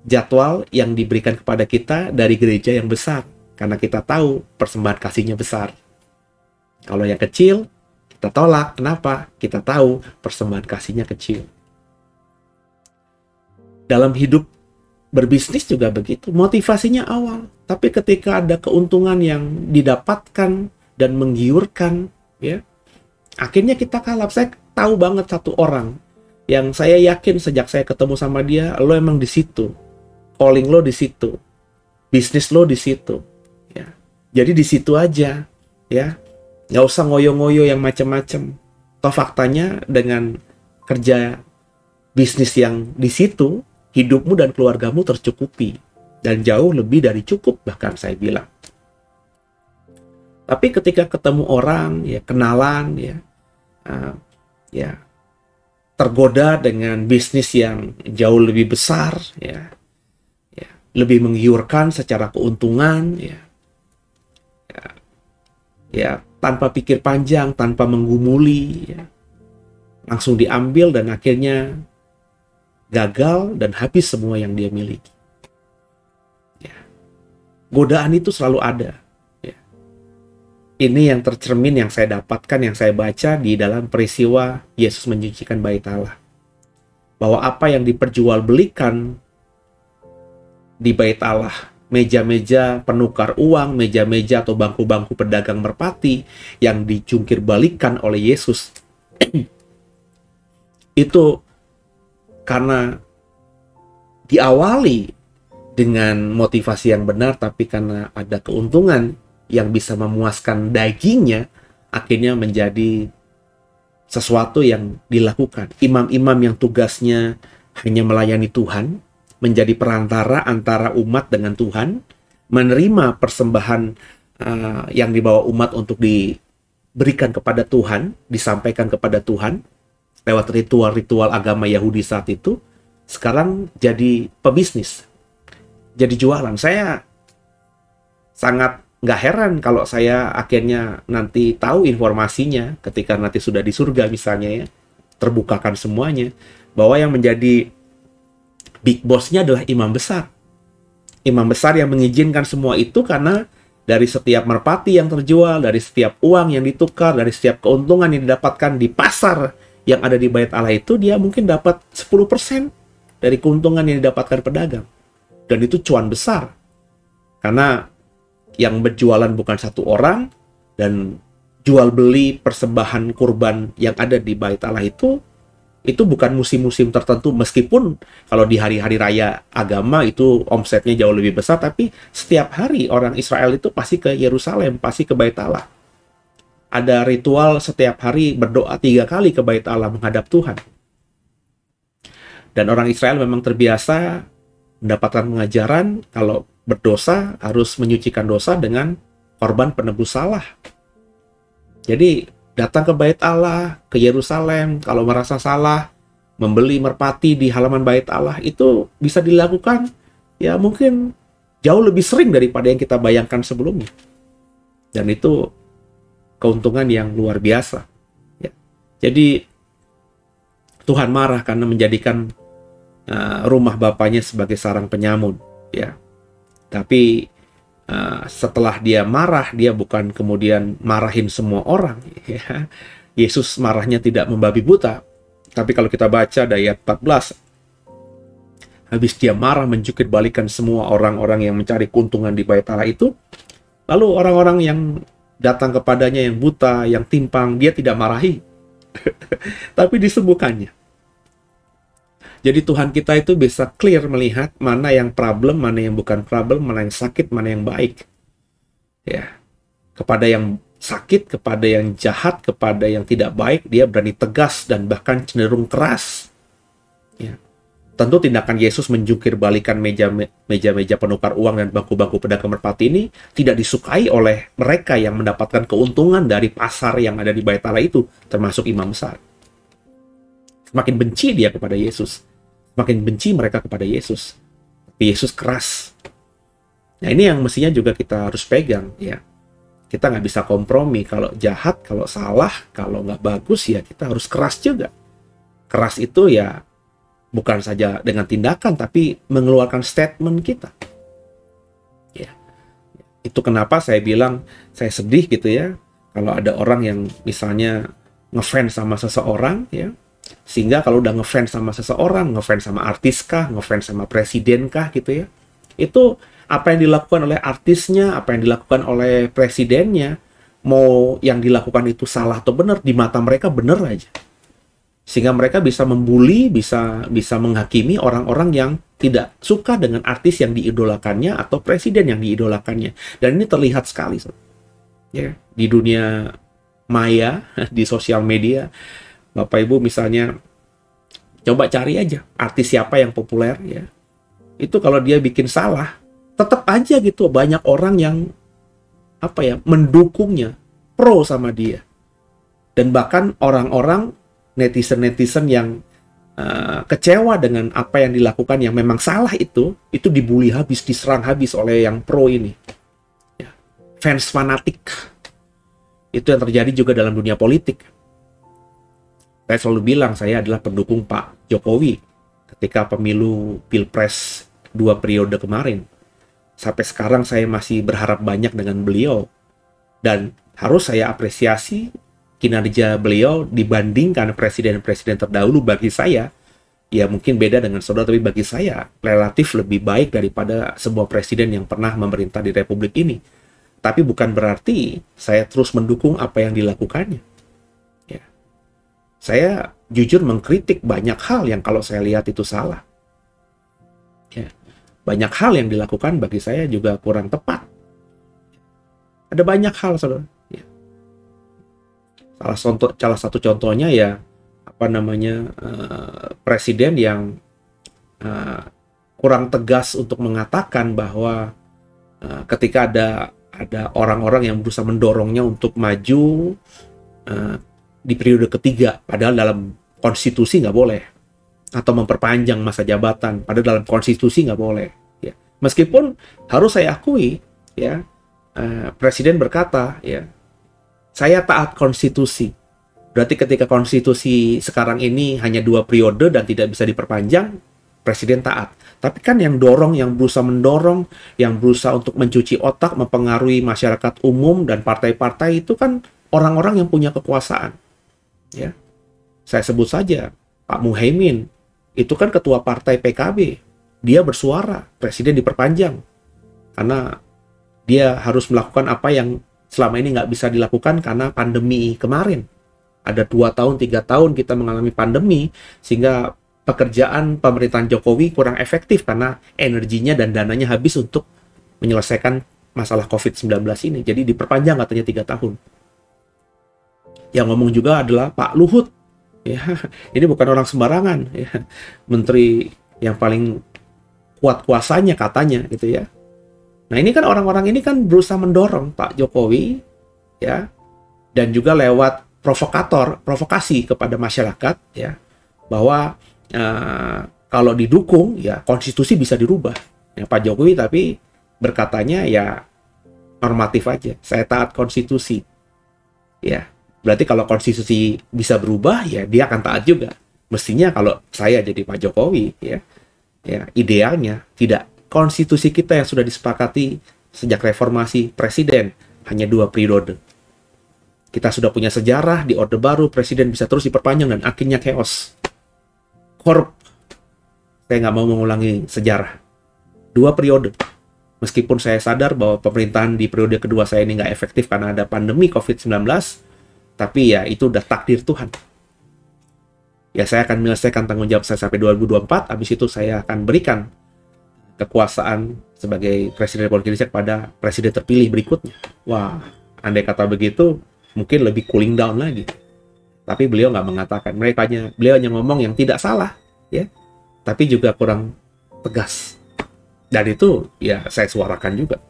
jadwal yang diberikan kepada kita dari gereja yang besar, karena kita tahu persembahan kasihnya besar. Kalau yang kecil kita tolak. Kenapa? Kita tahu persembahan kasihnya kecil. Dalam hidup berbisnis juga begitu, motivasinya awal, tapi ketika ada keuntungan yang didapatkan dan menggiurkan, ya, akhirnya kita kalap. Saya tahu banget satu orang yang saya yakin sejak saya ketemu sama dia, lo emang di situ, calling lo di situ, bisnis lo di situ, ya. Jadi di situ aja, ya, nggak usah ngoyo-ngoyo yang macam-macam. Toh faktanya dengan kerja bisnis yang di situ, hidupmu dan keluargamu tercukupi, dan jauh lebih dari cukup bahkan saya bilang. Tapi ketika ketemu orang, ya, kenalan, ya, ya, tergoda dengan bisnis yang jauh lebih besar, ya, lebih menggiurkan secara keuntungan, ya. Ya, tanpa pikir panjang, tanpa menggumuli, ya. Langsung diambil dan akhirnya gagal dan habis semua yang dia miliki. Ya. Godaan itu selalu ada. Ya. Ini yang tercermin, yang saya dapatkan, yang saya baca di dalam peristiwa Yesus menyucikan bait Allah. Bahwa apa yang diperjualbelikan di bait Allah, meja-meja penukar uang, meja-meja atau bangku-bangku pedagang merpati yang dijungkir balikan oleh Yesus, itu karena diawali dengan motivasi yang benar, tapi karena ada keuntungan yang bisa memuaskan dagingnya, akhirnya menjadi sesuatu yang dilakukan. Imam-imam yang tugasnya hanya melayani Tuhan, menjadi perantara antara umat dengan Tuhan, menerima persembahan yang dibawa umat untuk diberikan kepada Tuhan, disampaikan kepada Tuhan, lewat ritual-ritual agama Yahudi saat itu, sekarang jadi pebisnis, jadi jualan. Saya sangat nggak heran kalau saya akhirnya nanti tahu informasinya ketika nanti sudah di surga misalnya, ya, terbukakan semuanya, bahwa yang menjadi big boss-nya adalah imam besar. Imam besar yang mengizinkan semua itu karena dari setiap merpati yang terjual, dari setiap uang yang ditukar, dari setiap keuntungan yang didapatkan di pasar yang ada di bait Allah itu, dia mungkin dapat 10% dari keuntungan yang didapatkan pedagang. Dan itu cuan besar. Karena yang berjualan bukan satu orang, dan jual beli persembahan kurban yang ada di bait Allah itu bukan musim-musim tertentu, meskipun kalau di hari-hari raya agama itu omsetnya jauh lebih besar, tapi setiap hari orang Israel itu pasti ke Yerusalem, pasti ke bait Allah. Ada ritual setiap hari berdoa 3 kali ke bait Allah menghadap Tuhan. Dan orang Israel memang terbiasa mendapatkan pengajaran kalau berdosa harus menyucikan dosa dengan korban penebus salah. Jadi datang ke bait Allah, ke Yerusalem, kalau merasa salah, membeli merpati di halaman bait Allah, itu bisa dilakukan ya mungkin jauh lebih sering daripada yang kita bayangkan sebelumnya. Dan itu keuntungan yang luar biasa. Ya. Jadi Tuhan marah karena menjadikan rumah Bapaknya sebagai sarang penyamun. Ya. Tapi setelah dia marah, dia bukan kemudian marahin semua orang, ya. Yesus marahnya tidak membabi buta. Tapi kalau kita baca dari ayat 14, habis dia marah menjungkir balikan semua orang-orang yang mencari keuntungan di bait Allah itu, lalu orang-orang yang datang kepadanya yang buta, yang timpang, dia tidak marahi, tapi disembuhkannya. Jadi Tuhan kita itu bisa clear melihat mana yang problem, mana yang bukan problem, mana yang sakit, mana yang baik. Ya. Kepada yang sakit, kepada yang jahat, kepada yang tidak baik, dia berani tegas dan bahkan cenderung keras. Ya. Tentu tindakan Yesus menjungkir balikan meja-meja penukar uang dan bangku-bangku pedagang merpati ini tidak disukai oleh mereka yang mendapatkan keuntungan dari pasar yang ada di bait Allah itu, termasuk imam besar. Semakin benci dia kepada Yesus, makin benci mereka kepada Yesus. Tapi Yesus keras. Nah, ini yang mestinya juga kita harus pegang, ya. Kita nggak bisa kompromi. Kalau jahat, kalau salah, kalau nggak bagus, ya kita harus keras juga. Keras itu ya bukan saja dengan tindakan, tapi mengeluarkan statement kita. Ya. Itu kenapa saya bilang saya sedih gitu ya, kalau ada orang yang misalnya ngefans sama seseorang, ya. Sehingga kalau udah ngefans sama seseorang, ngefans sama artis kah, ngefans sama presiden kah gitu ya, itu apa yang dilakukan oleh artisnya, apa yang dilakukan oleh presidennya, mau yang dilakukan itu salah atau benar, di mata mereka benar aja. Sehingga mereka bisa membuli, bisa menghakimi orang-orang yang tidak suka dengan artis yang diidolakannya atau presiden yang diidolakannya. Dan ini terlihat sekali, ya, di dunia maya, di sosial media. Bapak Ibu misalnya coba cari aja artis siapa yang populer, ya. Itu kalau dia bikin salah, tetap aja gitu banyak orang yang mendukungnya, pro sama dia. Dan bahkan orang-orang netizen yang kecewa dengan apa yang dilakukan yang memang salah itu dibully habis, diserang habis oleh yang pro ini. Ya. Fans fanatik. Itu yang terjadi juga dalam dunia politik. Saya selalu bilang saya adalah pendukung Pak Jokowi ketika pemilu Pilpres 2 periode kemarin. Sampai sekarang saya masih berharap banyak dengan beliau. Dan harus saya apresiasi kinerja beliau dibandingkan presiden-presiden terdahulu. Bagi saya, ya mungkin beda dengan saudara, tapi bagi saya relatif lebih baik daripada sebuah presiden yang pernah memerintah di Republik ini. Tapi bukan berarti saya terus mendukung apa yang dilakukannya. Ya. Saya jujur mengkritik banyak hal yang kalau saya lihat itu salah. Ya. Banyak hal yang dilakukan bagi saya juga kurang tepat. Ada banyak hal, saudara. Salah satu contohnya ya presiden yang kurang tegas untuk mengatakan bahwa ketika ada orang-orang yang berusaha mendorongnya untuk maju di periode ketiga, padahal dalam konstitusi nggak boleh, atau memperpanjang masa jabatan, padahal dalam konstitusi nggak boleh. Ya. Meskipun harus saya akui, ya presiden berkata, ya saya taat konstitusi. Berarti ketika konstitusi sekarang ini hanya 2 periode dan tidak bisa diperpanjang, presiden taat. Tapi kan yang berusaha mendorong, yang berusaha untuk mencuci otak, mempengaruhi masyarakat umum dan partai-partai itu kan orang-orang yang punya kekuasaan. Ya, saya sebut saja Pak Muhaimin, itu kan ketua partai PKB. Dia bersuara, presiden diperpanjang. Karena dia harus melakukan apa yang selama ini nggak bisa dilakukan karena pandemi kemarin. Ada 2 tahun, 3 tahun kita mengalami pandemi, sehingga pekerjaan pemerintahan Jokowi kurang efektif karena energinya dan dananya habis untuk menyelesaikan masalah COVID-19 ini. Jadi diperpanjang katanya 3 tahun. Yang ngomong juga adalah Pak Luhut. Ya, ini bukan orang sembarangan. Ya. Menteri yang paling kuat kuasanya katanya gitu ya. Nah ini kan orang-orang ini kan berusaha mendorong Pak Jokowi, ya, dan juga lewat provokasi kepada masyarakat, ya, bahwa kalau didukung, ya konstitusi bisa dirubah. Ya, Pak Jokowi tapi berkatanya ya normatif aja, saya taat konstitusi, ya. Berarti kalau konstitusi bisa berubah, ya dia akan taat juga. Mestinya kalau saya jadi Pak Jokowi, ya idealnya tidak. Konstitusi kita yang sudah disepakati sejak reformasi presiden hanya 2 periode. Kita sudah punya sejarah di Orde Baru, presiden bisa terus diperpanjang dan akhirnya chaos. Korup. Saya nggak mau mengulangi sejarah. 2 periode. Meskipun saya sadar bahwa pemerintahan di periode kedua saya ini nggak efektif karena ada pandemi COVID-19, tapi ya itu udah takdir Tuhan. Ya saya akan menyelesaikan tanggung jawab saya sampai 2024, habis itu saya akan berikan kekuasaan sebagai Presiden Republik Indonesia kepada presiden terpilih berikutnya. Wah, andai kata begitu, mungkin lebih cooling down lagi. Tapi beliau nggak mengatakan. Beliau hanya ngomong yang tidak salah, ya, tapi juga kurang tegas. Dan itu ya saya suarakan juga.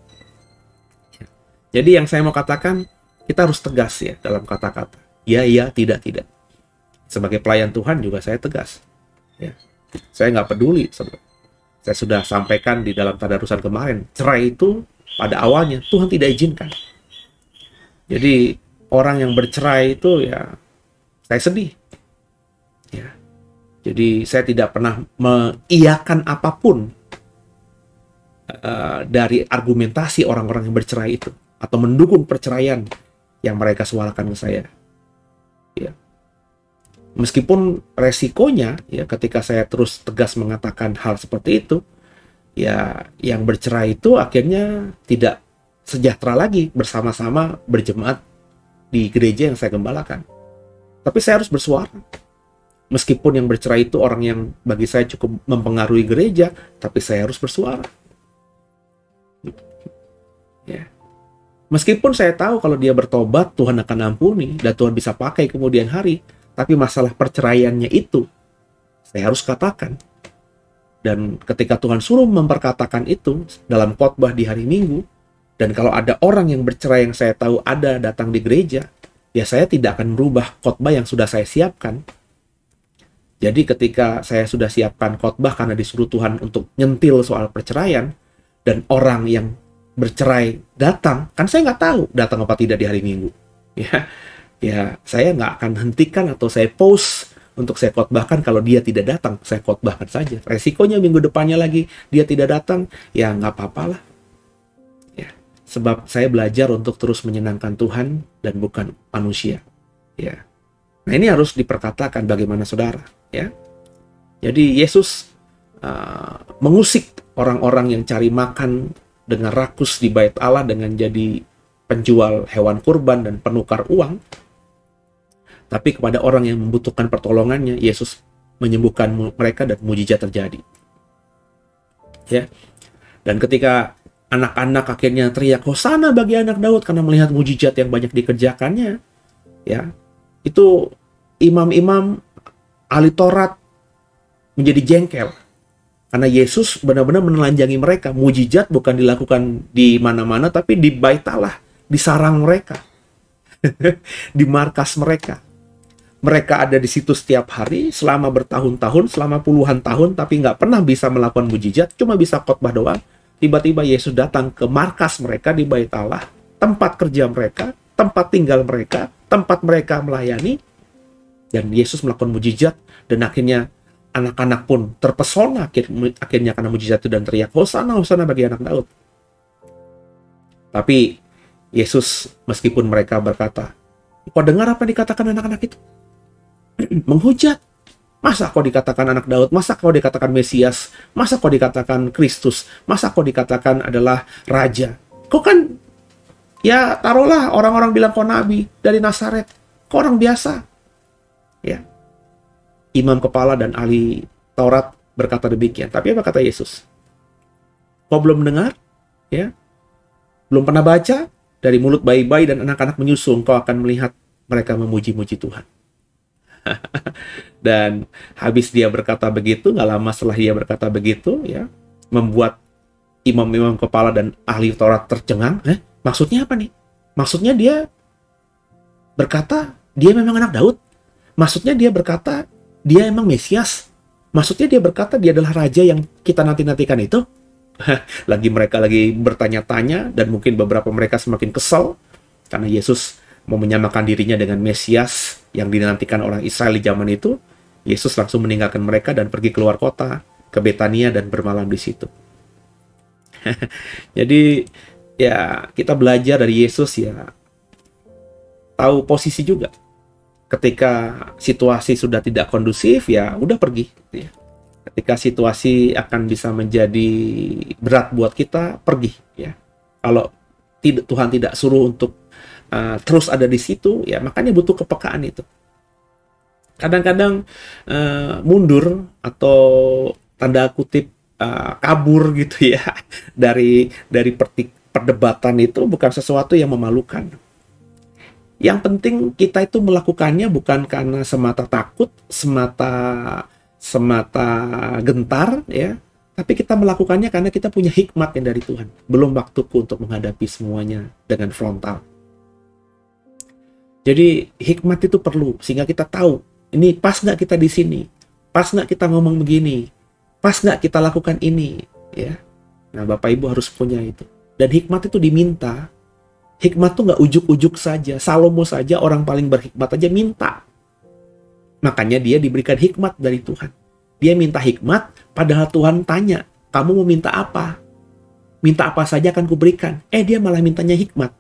Jadi yang saya mau katakan, kita harus tegas ya dalam kata-kata. Ya, tidak. Sebagai pelayan Tuhan juga saya tegas. Ya, saya nggak peduli. Saya sudah sampaikan di dalam tadarusan kemarin, cerai itu pada awalnya Tuhan tidak izinkan. Jadi orang yang bercerai itu ya saya sedih. Ya. Jadi saya tidak pernah mengiyakan apapun dari argumentasi orang-orang yang bercerai itu atau mendukung perceraian yang mereka suarakan ke saya. Ya. Meskipun resikonya ya ketika saya terus tegas mengatakan hal seperti itu, ya yang bercerai itu akhirnya tidak sejahtera lagi bersama-sama berjemaat di gereja yang saya gembalakan. Tapi saya harus bersuara. Meskipun yang bercerai itu orang yang bagi saya cukup mempengaruhi gereja, tapi saya harus bersuara. Ya. Meskipun saya tahu kalau dia bertobat, Tuhan akan ampuni dan Tuhan bisa pakai kemudian hari. Tapi masalah perceraiannya itu, saya harus katakan. Dan ketika Tuhan suruh memperkatakan itu dalam khotbah di hari Minggu, dan kalau ada orang yang bercerai yang saya tahu ada datang di gereja, ya saya tidak akan merubah khotbah yang sudah saya siapkan. Jadi ketika saya sudah siapkan khotbah karena disuruh Tuhan untuk nyentil soal perceraian, dan orang yang bercerai datang, kan saya nggak tahu datang apa tidak di hari Minggu. Ya, saya nggak akan hentikan atau saya pause untuk saya khotbahkan kalau dia tidak datang. Saya khotbahkan saja. Resikonya minggu depannya lagi dia tidak datang, ya nggak apa-apalah. Ya, sebab saya belajar untuk terus menyenangkan Tuhan dan bukan manusia. Ya. Nah, ini harus diperkatakan bagaimana saudara. Ya. Jadi Yesus mengusik orang-orang yang cari makan dengan rakus di bait Allah dengan jadi penjual hewan kurban dan penukar uang. Tapi kepada orang yang membutuhkan pertolongannya, Yesus menyembuhkan mereka dan mujizat terjadi. Ya. Dan ketika anak-anak akhirnya teriak Hosana bagi anak Daud karena melihat mujizat yang banyak dikerjakannya, ya, itu imam-imam ahli Taurat menjadi jengkel. Karena Yesus benar-benar menelanjangi mereka. Mujizat bukan dilakukan di mana-mana, tapi di bait Allah, di sarang mereka, di markas mereka. Mereka ada di situ setiap hari, selama bertahun-tahun, selama puluhan tahun, tapi nggak pernah bisa melakukan mujizat, cuma bisa khotbah doang. Tiba-tiba Yesus datang ke markas mereka di bait Allah, tempat kerja mereka, tempat tinggal mereka, tempat mereka melayani, dan Yesus melakukan mujizat, dan akhirnya anak-anak pun terpesona akhirnya karena mujizat itu dan teriak, Hosana, Hosana bagi anak Daud. Tapi Yesus, meskipun mereka berkata, kau dengar apa dikatakan anak-anak itu? Menghujat. Masa kau dikatakan anak Daud? Masa kau dikatakan Mesias? Masa kau dikatakan Kristus? Masa kau dikatakan adalah Raja? Kau kan, ya taruhlah orang-orang bilang kau nabi dari Nazaret. Kau orang biasa. Ya. Imam kepala dan ahli Taurat berkata demikian. Tapi apa kata Yesus? Kau belum mendengar? Ya. Belum pernah baca? Dari mulut bayi-bayi dan anak-anak menyusu, kau akan melihat mereka memuji-muji Tuhan. Dan habis dia berkata begitu, nggak lama setelah dia berkata begitu, ya, membuat imam-imam kepala dan ahli Taurat tercengang. Maksudnya apa nih? Maksudnya dia berkata dia memang anak Daud? Maksudnya dia berkata dia emang Mesias? Maksudnya dia berkata dia adalah raja yang kita nanti-nantikan itu? Mereka lagi bertanya-tanya, dan mungkin beberapa mereka semakin kesal karena Yesus mau menyamakan dirinya dengan Mesias yang dinantikan orang Israel di zaman itu. Yesus langsung meninggalkan mereka dan pergi keluar kota ke Betania dan bermalam di situ. Jadi ya kita belajar dari Yesus, ya, tahu posisi juga. Ketika situasi sudah tidak kondusif, ya udah pergi. Ya. Ketika situasi akan bisa menjadi berat buat kita, pergi. Ya. Kalau Tuhan tidak suruh untuk terus ada di situ, ya makanya butuh kepekaan itu. Kadang-kadang mundur atau tanda kutip kabur gitu ya dari perdebatan itu bukan sesuatu yang memalukan. Yang penting kita itu melakukannya bukan karena semata takut, semata gentar, ya, tapi kita melakukannya karena kita punya hikmat yang dari Tuhan. Belum waktuku untuk menghadapi semuanya dengan frontal. Jadi hikmat itu perlu sehingga kita tahu ini pas nggak kita di sini, pas nggak kita ngomong begini, pas nggak kita lakukan ini, ya. Nah, Bapak Ibu harus punya itu. Dan hikmat itu diminta. Hikmat tuh nggak ujuk-ujuk saja. Salomo saja, orang paling berhikmat aja minta. Makanya dia diberikan hikmat dari Tuhan. Dia minta hikmat, padahal Tuhan tanya, kamu mau minta apa? Minta apa saja akan kuberikan. Dia malah mintanya hikmat.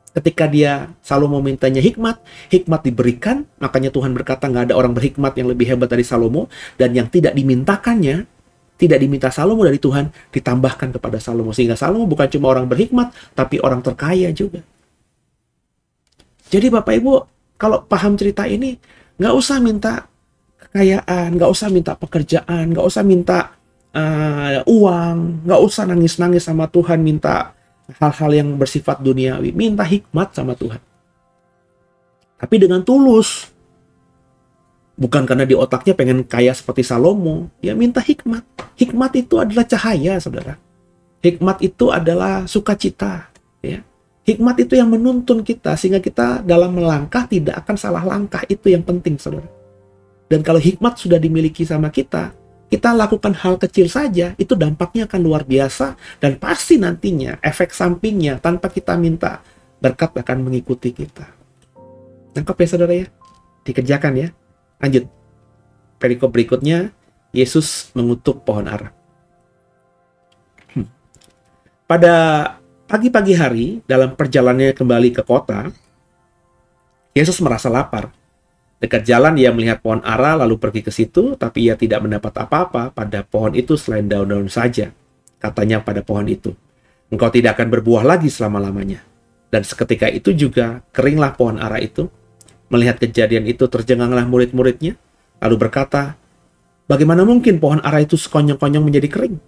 Ketika Salomo mintanya hikmat, hikmat diberikan. Makanya Tuhan berkata nggak ada orang berhikmat yang lebih hebat dari Salomo. Dan yang tidak dimintakannya, tidak diminta Salomo dari Tuhan, ditambahkan kepada Salomo. Sehingga Salomo bukan cuma orang berhikmat, tapi orang terkaya juga. Jadi Bapak Ibu, kalau paham cerita ini, nggak usah minta kekayaan, nggak usah minta pekerjaan, nggak usah minta uang, nggak usah nangis-nangis sama Tuhan, minta hal-hal yang bersifat duniawi. Minta hikmat sama Tuhan. Tapi dengan tulus. Bukan karena di otaknya pengen kaya seperti Salomo. Ya minta hikmat. Hikmat itu adalah cahaya, saudara. Hikmat itu adalah sukacita. Ya. Hikmat itu yang menuntun kita. Sehingga kita dalam melangkah tidak akan salah langkah. Itu yang penting, saudara. Dan kalau hikmat sudah dimiliki sama kita lakukan hal kecil saja, itu dampaknya akan luar biasa, dan pasti nantinya efek sampingnya tanpa kita minta, berkat akan mengikuti kita. Nangkep ya saudara ya? Dikerjakan ya. Lanjut. Perikop berikutnya, Yesus mengutuk pohon ara. Pada pagi-pagi hari, dalam perjalanannya kembali ke kota, Yesus merasa lapar. Dekat jalan ia melihat pohon ara lalu pergi ke situ, tapi ia tidak mendapat apa-apa pada pohon itu selain daun-daun saja. Katanya pada pohon itu, engkau tidak akan berbuah lagi selama-lamanya. Dan seketika itu juga keringlah pohon ara itu. Melihat kejadian itu terjenganglah murid-muridnya, lalu berkata, bagaimana mungkin pohon ara itu sekonyong-konyong menjadi kering?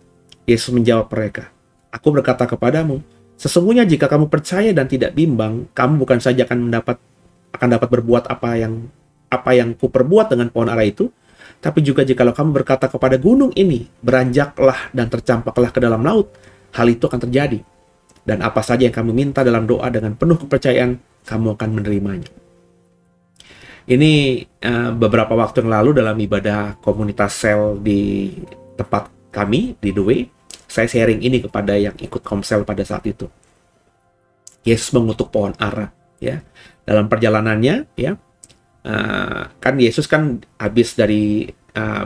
Yesus menjawab mereka, aku berkata kepadamu, sesungguhnya jika kamu percaya dan tidak bimbang, kamu bukan saja akan dapat berbuat apa yang kuperbuat dengan pohon ara itu, tapi juga jikalau kamu berkata kepada gunung ini, beranjaklah dan tercampaklah ke dalam laut, hal itu akan terjadi. Dan apa saja yang kamu minta dalam doa dengan penuh kepercayaan, kamu akan menerimanya. Ini beberapa waktu yang lalu dalam ibadah komunitas sel di tempat kami, di The Way, saya sharing ini kepada yang ikut komsel pada saat itu. Yesus mengutuk pohon ara, ya. Dalam perjalanannya, ya, kan Yesus kan habis dari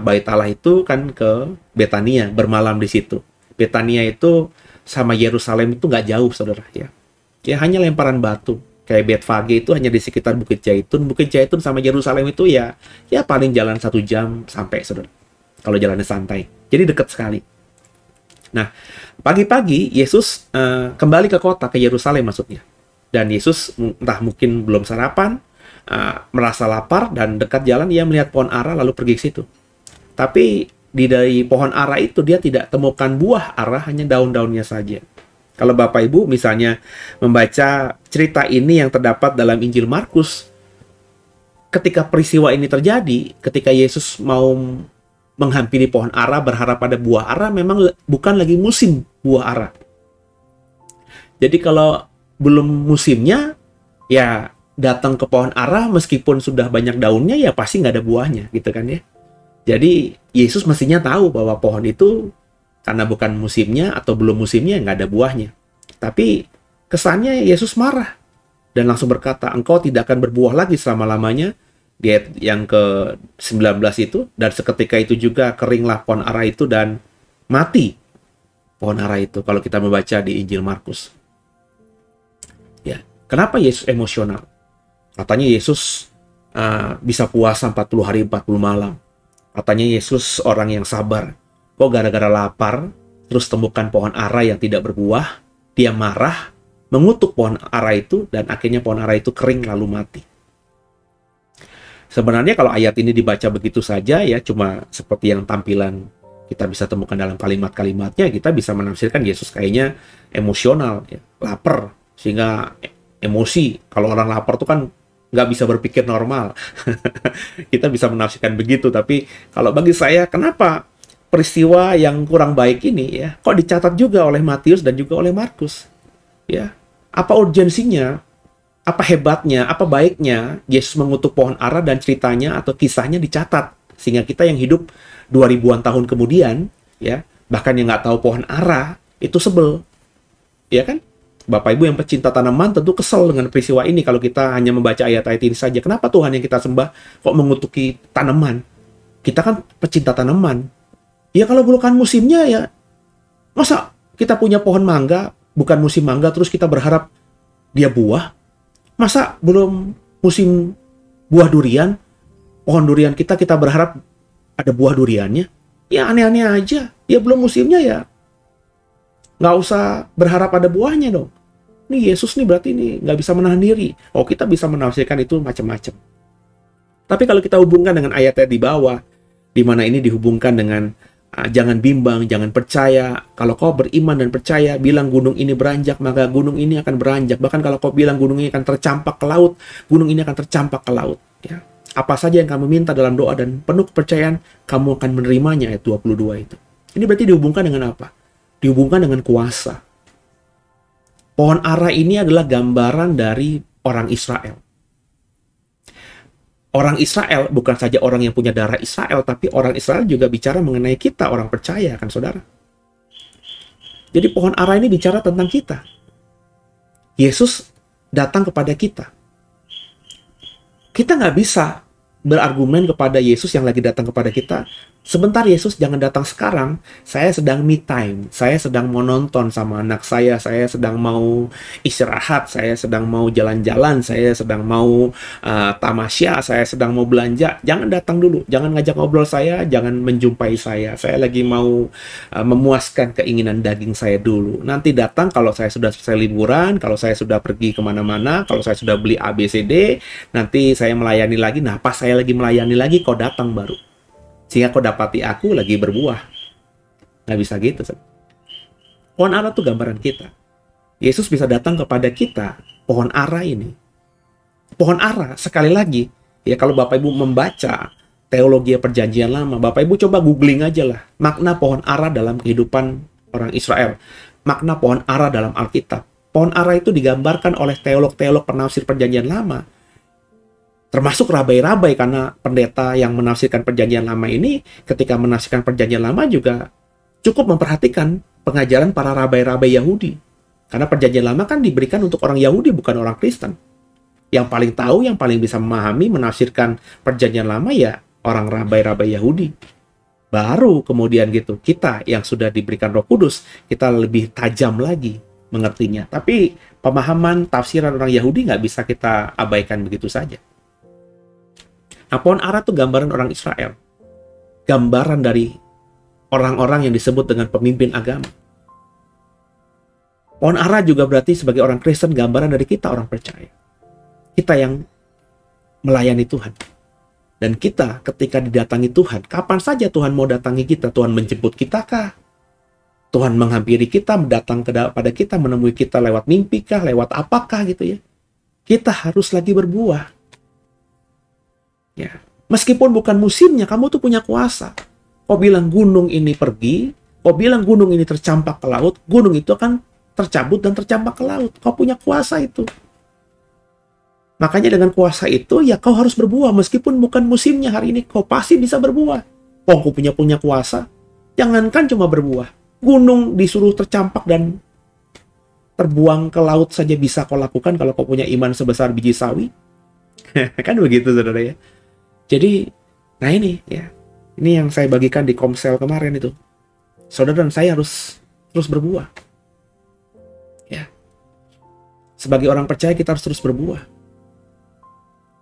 Bait Allah itu kan ke Betania, bermalam di situ. Betania itu sama Yerusalem itu nggak jauh, saudara, ya. Ya hanya lemparan batu. Kayak Betfage itu hanya di sekitar Bukit Zaitun. Bukit Zaitun sama Yerusalem itu ya paling jalan 1 jam sampai, saudara. Kalau jalannya santai. Jadi dekat sekali. Nah, pagi-pagi Yesus kembali ke kota, ke Yerusalem maksudnya. Dan Yesus entah mungkin belum sarapan, merasa lapar, dan dekat jalan ia melihat pohon ara lalu pergi ke situ. Tapi dari pohon ara itu dia tidak temukan buah ara, hanya daun-daunnya saja. Kalau Bapak Ibu misalnya membaca cerita ini yang terdapat dalam Injil Markus, ketika peristiwa ini terjadi, ketika Yesus mau menghampiri pohon ara berharap pada buah ara, memang bukan lagi musim buah ara. Jadi kalau belum musimnya, ya datang ke pohon ara meskipun sudah banyak daunnya, ya pasti nggak ada buahnya, gitu kan ya. Jadi Yesus mestinya tahu bahwa pohon itu karena bukan musimnya atau belum musimnya, nggak ada buahnya. Tapi kesannya Yesus marah dan langsung berkata, engkau tidak akan berbuah lagi selama-lamanya. Di ayat yang ke-19 itu, dan seketika itu juga keringlah pohon ara itu dan mati pohon ara itu, kalau kita membaca di Injil Markus. Ya, kenapa Yesus emosional? Katanya Yesus bisa puasa 40 hari 40 malam. Katanya Yesus orang yang sabar. Kok gara-gara lapar, terus temukan pohon ara yang tidak berbuah, dia marah, mengutuk pohon ara itu, dan akhirnya pohon ara itu kering lalu mati. Sebenarnya kalau ayat ini dibaca begitu saja, ya cuma seperti yang tampilan kita bisa temukan dalam kalimat-kalimatnya, kita bisa menafsirkan Yesus kayaknya emosional, ya, lapar, sehingga emosi. Kalau orang lapar tuh kan nggak bisa berpikir normal. Kita bisa menafsirkan begitu, tapi kalau bagi saya, kenapa peristiwa yang kurang baik ini ya kok dicatat juga oleh Matius dan juga oleh Markus? Ya, apa urgensinya? Apa hebatnya? Apa baiknya Yesus mengutuk pohon ara dan ceritanya atau kisahnya dicatat sehingga kita yang hidup 2000-an tahun kemudian, ya bahkan yang nggak tahu pohon ara itu sebel, ya kan? Bapak Ibu yang pecinta tanaman tentu kesel dengan peristiwa ini kalau kita hanya membaca ayat-ayat ini saja. Kenapa Tuhan yang kita sembah kok mengutuki tanaman? Kita kan pecinta tanaman. Ya kalau bukan musimnya, ya masa kita punya pohon mangga, bukan musim mangga, terus kita berharap dia buah? Masa belum musim buah durian, pohon durian kita berharap ada buah duriannya? Ya aneh-aneh aja. Ya belum musimnya, ya nggak usah berharap ada buahnya dong. Ini Yesus nih berarti ini nggak bisa menahan diri. Oh, kita bisa menafsirkan itu macam-macam. Tapi kalau kita hubungkan dengan ayat-ayat di bawah, di mana ini dihubungkan dengan jangan bimbang, jangan percaya. Kalau kau beriman dan percaya, bilang gunung ini beranjak, maka gunung ini akan beranjak. Bahkan kalau kau bilang gunung ini akan tercampak ke laut, gunung ini akan tercampak ke laut. Ya. Apa saja yang kamu minta dalam doa dan penuh kepercayaan, kamu akan menerimanya, ayat 22 itu. Ini berarti dihubungkan dengan apa? Dihubungkan dengan kuasa. Pohon ara ini adalah gambaran dari orang Israel. Orang Israel bukan saja orang yang punya darah Israel, tapi orang Israel juga bicara mengenai kita, orang percaya kan saudara. Jadi pohon ara ini bicara tentang kita. Yesus datang kepada kita. Kita nggak bisa berargumen kepada Yesus yang lagi datang kepada kita. Sebentar Yesus, jangan datang sekarang. Saya sedang me time. Saya sedang mau nonton sama anak saya. Saya sedang mau istirahat. Saya sedang mau jalan-jalan. Saya sedang mau tamasya. Saya sedang mau belanja. Jangan datang dulu. Jangan ngajak ngobrol saya. Jangan menjumpai saya. Saya lagi mau memuaskan keinginan daging saya dulu. Nanti datang kalau saya sudah selesai liburan. Kalau saya sudah pergi kemana-mana. Kalau saya sudah beli ABCD. Nanti saya melayani lagi. Nah, pas saya lagi melayani lagi, kau datang baru. Sehingga kau dapati aku lagi berbuah. Nggak bisa gitu. Pohon ara itu gambaran kita. Yesus bisa datang kepada kita, pohon ara ini. Pohon ara, sekali lagi, ya kalau Bapak Ibu membaca teologi perjanjian lama, Bapak Ibu coba googling aja lah. Makna pohon ara dalam kehidupan orang Israel. Makna pohon ara dalam Alkitab. Pohon ara itu digambarkan oleh teolog-teolog penafsir perjanjian lama. Termasuk rabai-rabai, karena pendeta yang menafsirkan perjanjian lama ini ketika menafsirkan perjanjian lama juga cukup memperhatikan pengajaran para rabai-rabai Yahudi. Karena perjanjian lama kan diberikan untuk orang Yahudi, bukan orang Kristen. Yang paling tahu, yang paling bisa memahami, menafsirkan perjanjian lama ya orang rabai-rabai Yahudi. Baru kemudian gitu, kita yang sudah diberikan Roh Kudus, kita lebih tajam lagi mengertinya. Tapi pemahaman tafsiran orang Yahudi nggak bisa kita abaikan begitu saja. Nah, pohon ara itu gambaran orang Israel. Gambaran dari orang-orang yang disebut dengan pemimpin agama. Pohon ara juga berarti sebagai orang Kristen gambaran dari kita orang percaya. Kita yang melayani Tuhan. Dan kita ketika didatangi Tuhan, kapan saja Tuhan mau datangi kita, Tuhan menjemput kita kah? Tuhan menghampiri kita, datang kepada kita, menemui kita lewat mimpi kah, lewat apakah gitu ya. Kita harus lagi berbuah. Ya, meskipun bukan musimnya, kamu tuh punya kuasa. Kau bilang gunung ini pergi, kau bilang gunung ini tercampak ke laut, gunung itu akan tercabut dan tercampak ke laut. Kau punya kuasa itu. Makanya dengan kuasa itu, ya kau harus berbuah. Meskipun bukan musimnya hari ini, kau pasti bisa berbuah. Oh, kau punya kuasa. Jangankan cuma berbuah. Gunung disuruh tercampak dan terbuang ke laut saja bisa kau lakukan kalau kau punya iman sebesar biji sawi. Kan begitu, saudara ya. Jadi, nah ini ya. Ini yang saya bagikan di Komsel kemarin itu. Saudara dan saya harus terus berbuah. Ya. Sebagai orang percaya kita harus terus berbuah.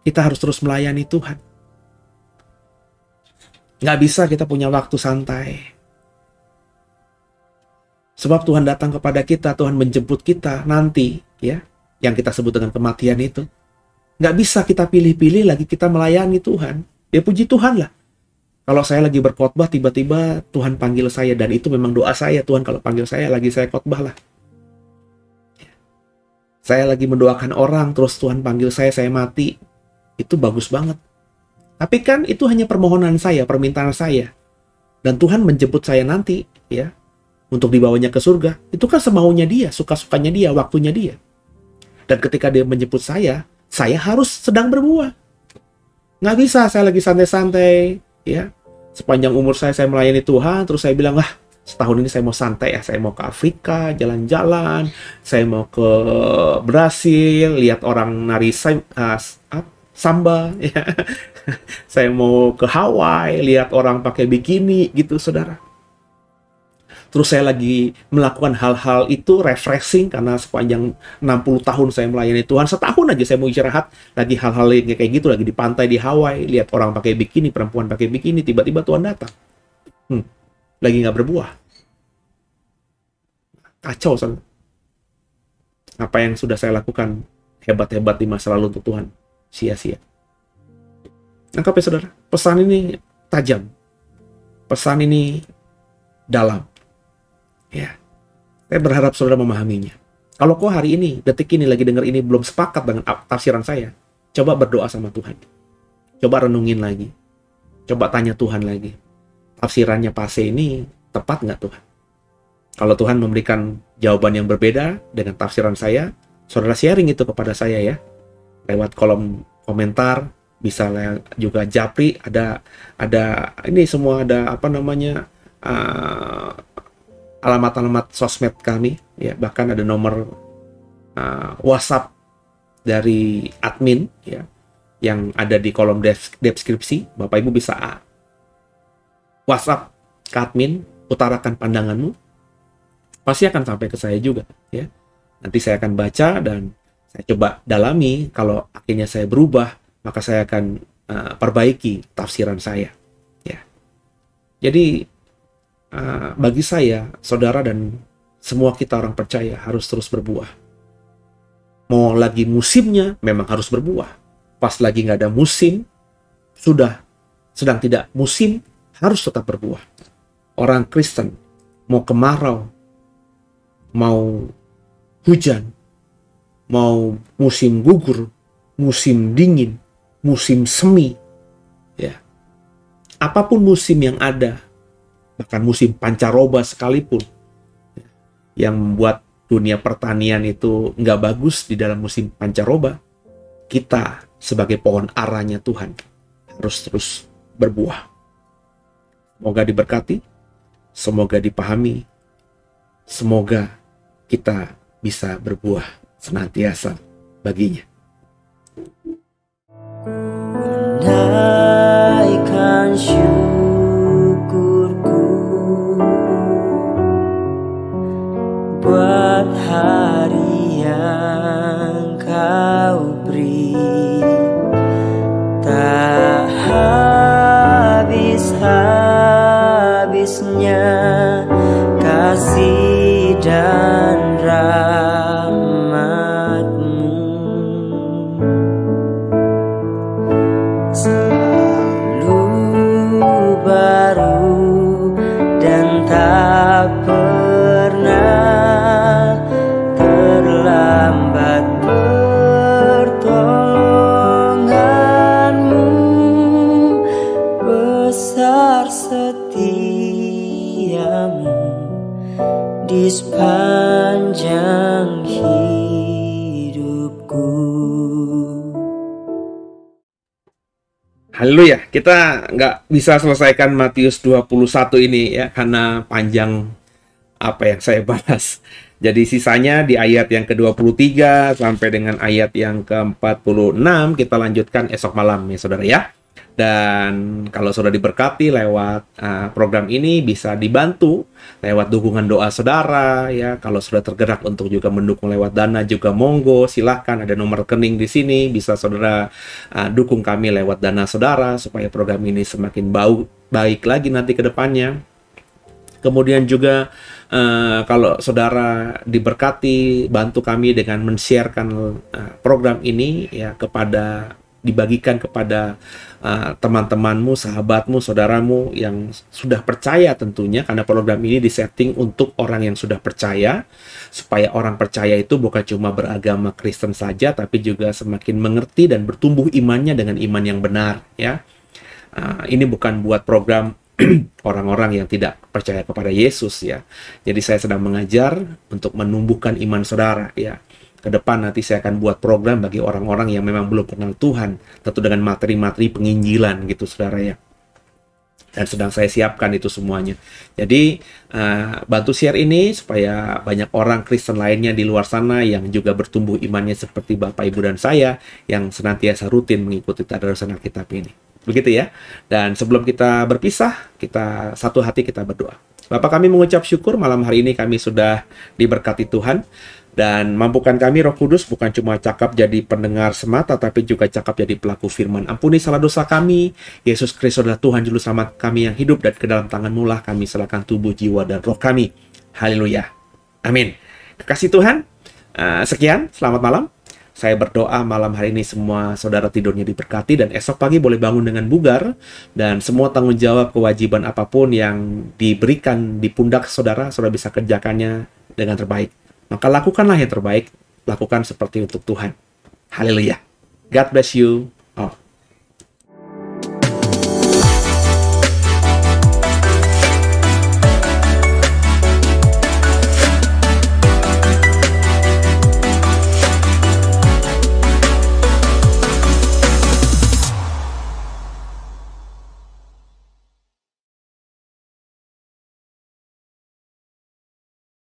Kita harus terus melayani Tuhan. Nggak bisa kita punya waktu santai. Sebab Tuhan datang kepada kita, Tuhan menjemput kita nanti, ya, yang kita sebut dengan kematian itu. Nggak bisa kita pilih-pilih lagi kita melayani Tuhan. Ya puji Tuhan lah. Kalau saya lagi berkhotbah, tiba-tiba Tuhan panggil saya. Dan itu memang doa saya, Tuhan kalau panggil saya, lagi saya khotbah lah. Saya lagi mendoakan orang, terus Tuhan panggil saya mati. Itu bagus banget. Tapi kan itu hanya permohonan saya, permintaan saya. Dan Tuhan menjemput saya nanti, ya, untuk dibawanya ke surga. Itu kan semaunya dia, suka-sukanya dia, waktunya dia. Dan ketika dia menjemput saya harus sedang berbuah. Nggak bisa saya lagi santai-santai, ya. Sepanjang umur saya melayani Tuhan, terus saya bilang, setahun ini saya mau santai ya. Saya mau ke Afrika, jalan-jalan. Saya mau ke Brasil, lihat orang nari samba, ya. Saya mau ke Hawaii, lihat orang pakai bikini, gitu, saudara. Terus saya lagi melakukan hal-hal itu refreshing karena sepanjang 60 tahun saya melayani Tuhan. Setahun aja saya mau istirahat. Lagi hal-hal yang kayak gitu, lagi di pantai di Hawaii, lihat orang pakai bikini, perempuan pakai bikini, tiba-tiba Tuhan datang. Lagi nggak berbuah. Kacau, saudara. Apa yang sudah saya lakukan hebat-hebat di masa lalu untuk Tuhan, sia-sia. Nangkap ya, saudara? Pesan ini tajam. Pesan ini dalam. Ya, saya berharap saudara memahaminya. Kalau kau hari ini, detik ini, lagi dengar ini, belum sepakat dengan tafsiran saya, coba berdoa sama Tuhan. Coba renungin lagi. Coba tanya Tuhan lagi. Tafsirannya Pase ini tepat nggak Tuhan? Kalau Tuhan memberikan jawaban yang berbeda dengan tafsiran saya, saudara sharing itu kepada saya ya. Lewat kolom komentar juga Japri, ada ini semua, ada apa namanya, alamat-alamat sosmed kami, ya, bahkan ada nomor WhatsApp dari admin, ya, yang ada di kolom deskripsi. Bapak Ibu bisa WhatsApp ke admin, utarakan pandanganmu, pasti akan sampai ke saya juga, ya. Nanti saya akan baca dan saya coba dalami. Kalau akhirnya saya berubah, maka saya akan perbaiki tafsiran saya, ya. Jadi bagi saya, saudara dan semua kita orang percaya harus terus berbuah. Mau lagi musimnya, memang harus berbuah. Pas lagi nggak ada musim, sedang tidak musim, harus tetap berbuah. Orang Kristen, mau kemarau, mau hujan, mau musim gugur, musim dingin, musim semi, ya, apapun musim yang ada, bahkan musim pancaroba sekalipun, yang membuat dunia pertanian itu nggak bagus di dalam musim pancaroba, kita sebagai pohon aranya Tuhan harus terus berbuah. Semoga diberkati, semoga dipahami, semoga kita bisa berbuah senantiasa baginya. Naikkan syukurku buat hari yang kau beri, tak habis-habisnya kasih dan rahmat-Mu. Selalu baru dan tak pernah terlambat pertolongan-Mu, besar setiamu di sepanjang hidupku. Haleluya, kita nggak bisa selesaikan Matius 21 ini, ya, karena panjang apa yang saya bahas. Jadi sisanya di ayat yang ke-23 sampai dengan ayat yang ke-46 kita lanjutkan esok malam, ya saudara, ya. Dan kalau sudah diberkati lewat program ini, bisa dibantu lewat dukungan doa saudara, ya. Kalau sudah tergerak untuk juga mendukung lewat dana, juga monggo, silahkan, ada nomor rekening di sini, bisa saudara dukung kami lewat dana saudara supaya program ini semakin baik lagi nanti ke depannya. Kemudian juga kalau saudara diberkati, bantu kami dengan men-sharekan program ini, ya, dibagikan kepada teman-temanmu, sahabatmu, saudaramu yang sudah percaya tentunya, karena program ini disetting untuk orang yang sudah percaya, supaya orang percaya itu bukan cuma beragama Kristen saja, tapi juga semakin mengerti dan bertumbuh imannya dengan iman yang benar, ya. Ini bukan buat program orang-orang yang tidak percaya kepada Yesus, ya. Jadi saya sedang mengajar untuk menumbuhkan iman saudara, ya. Ke depan nanti saya akan buat program bagi orang-orang yang memang belum kenal Tuhan, tentu dengan materi-materi penginjilan gitu, saudara, ya. Dan sedang saya siapkan itu semuanya. Jadi bantu share ini supaya banyak orang Kristen lainnya di luar sana yang juga bertumbuh imannya seperti Bapak, Ibu, dan saya yang senantiasa rutin mengikuti tadarusan Alkitab ini. Begitu, ya. Dan sebelum kita berpisah, kita satu hati kita berdoa. Bapak, kami mengucap syukur malam hari ini kami sudah diberkati Tuhan. Dan mampukan kami Roh Kudus bukan cuma cakap jadi pendengar semata, tapi juga cakap jadi pelaku firman. Ampuni salah dosa kami. Yesus Kristus adalah Tuhan Juru Selamat kami yang hidup, dan ke dalam tangan-Mu lah kami serahkan tubuh, jiwa, dan roh kami. Haleluya. Amin. Kekasih Tuhan, sekian. Selamat malam. Saya berdoa malam hari ini semua saudara tidurnya diberkati, dan esok pagi boleh bangun dengan bugar, dan semua tanggung jawab kewajiban apapun yang diberikan di pundak saudara bisa kerjakannya dengan terbaik. Maka lakukanlah yang terbaik, lakukan seperti untuk Tuhan. Haleluya. God bless you.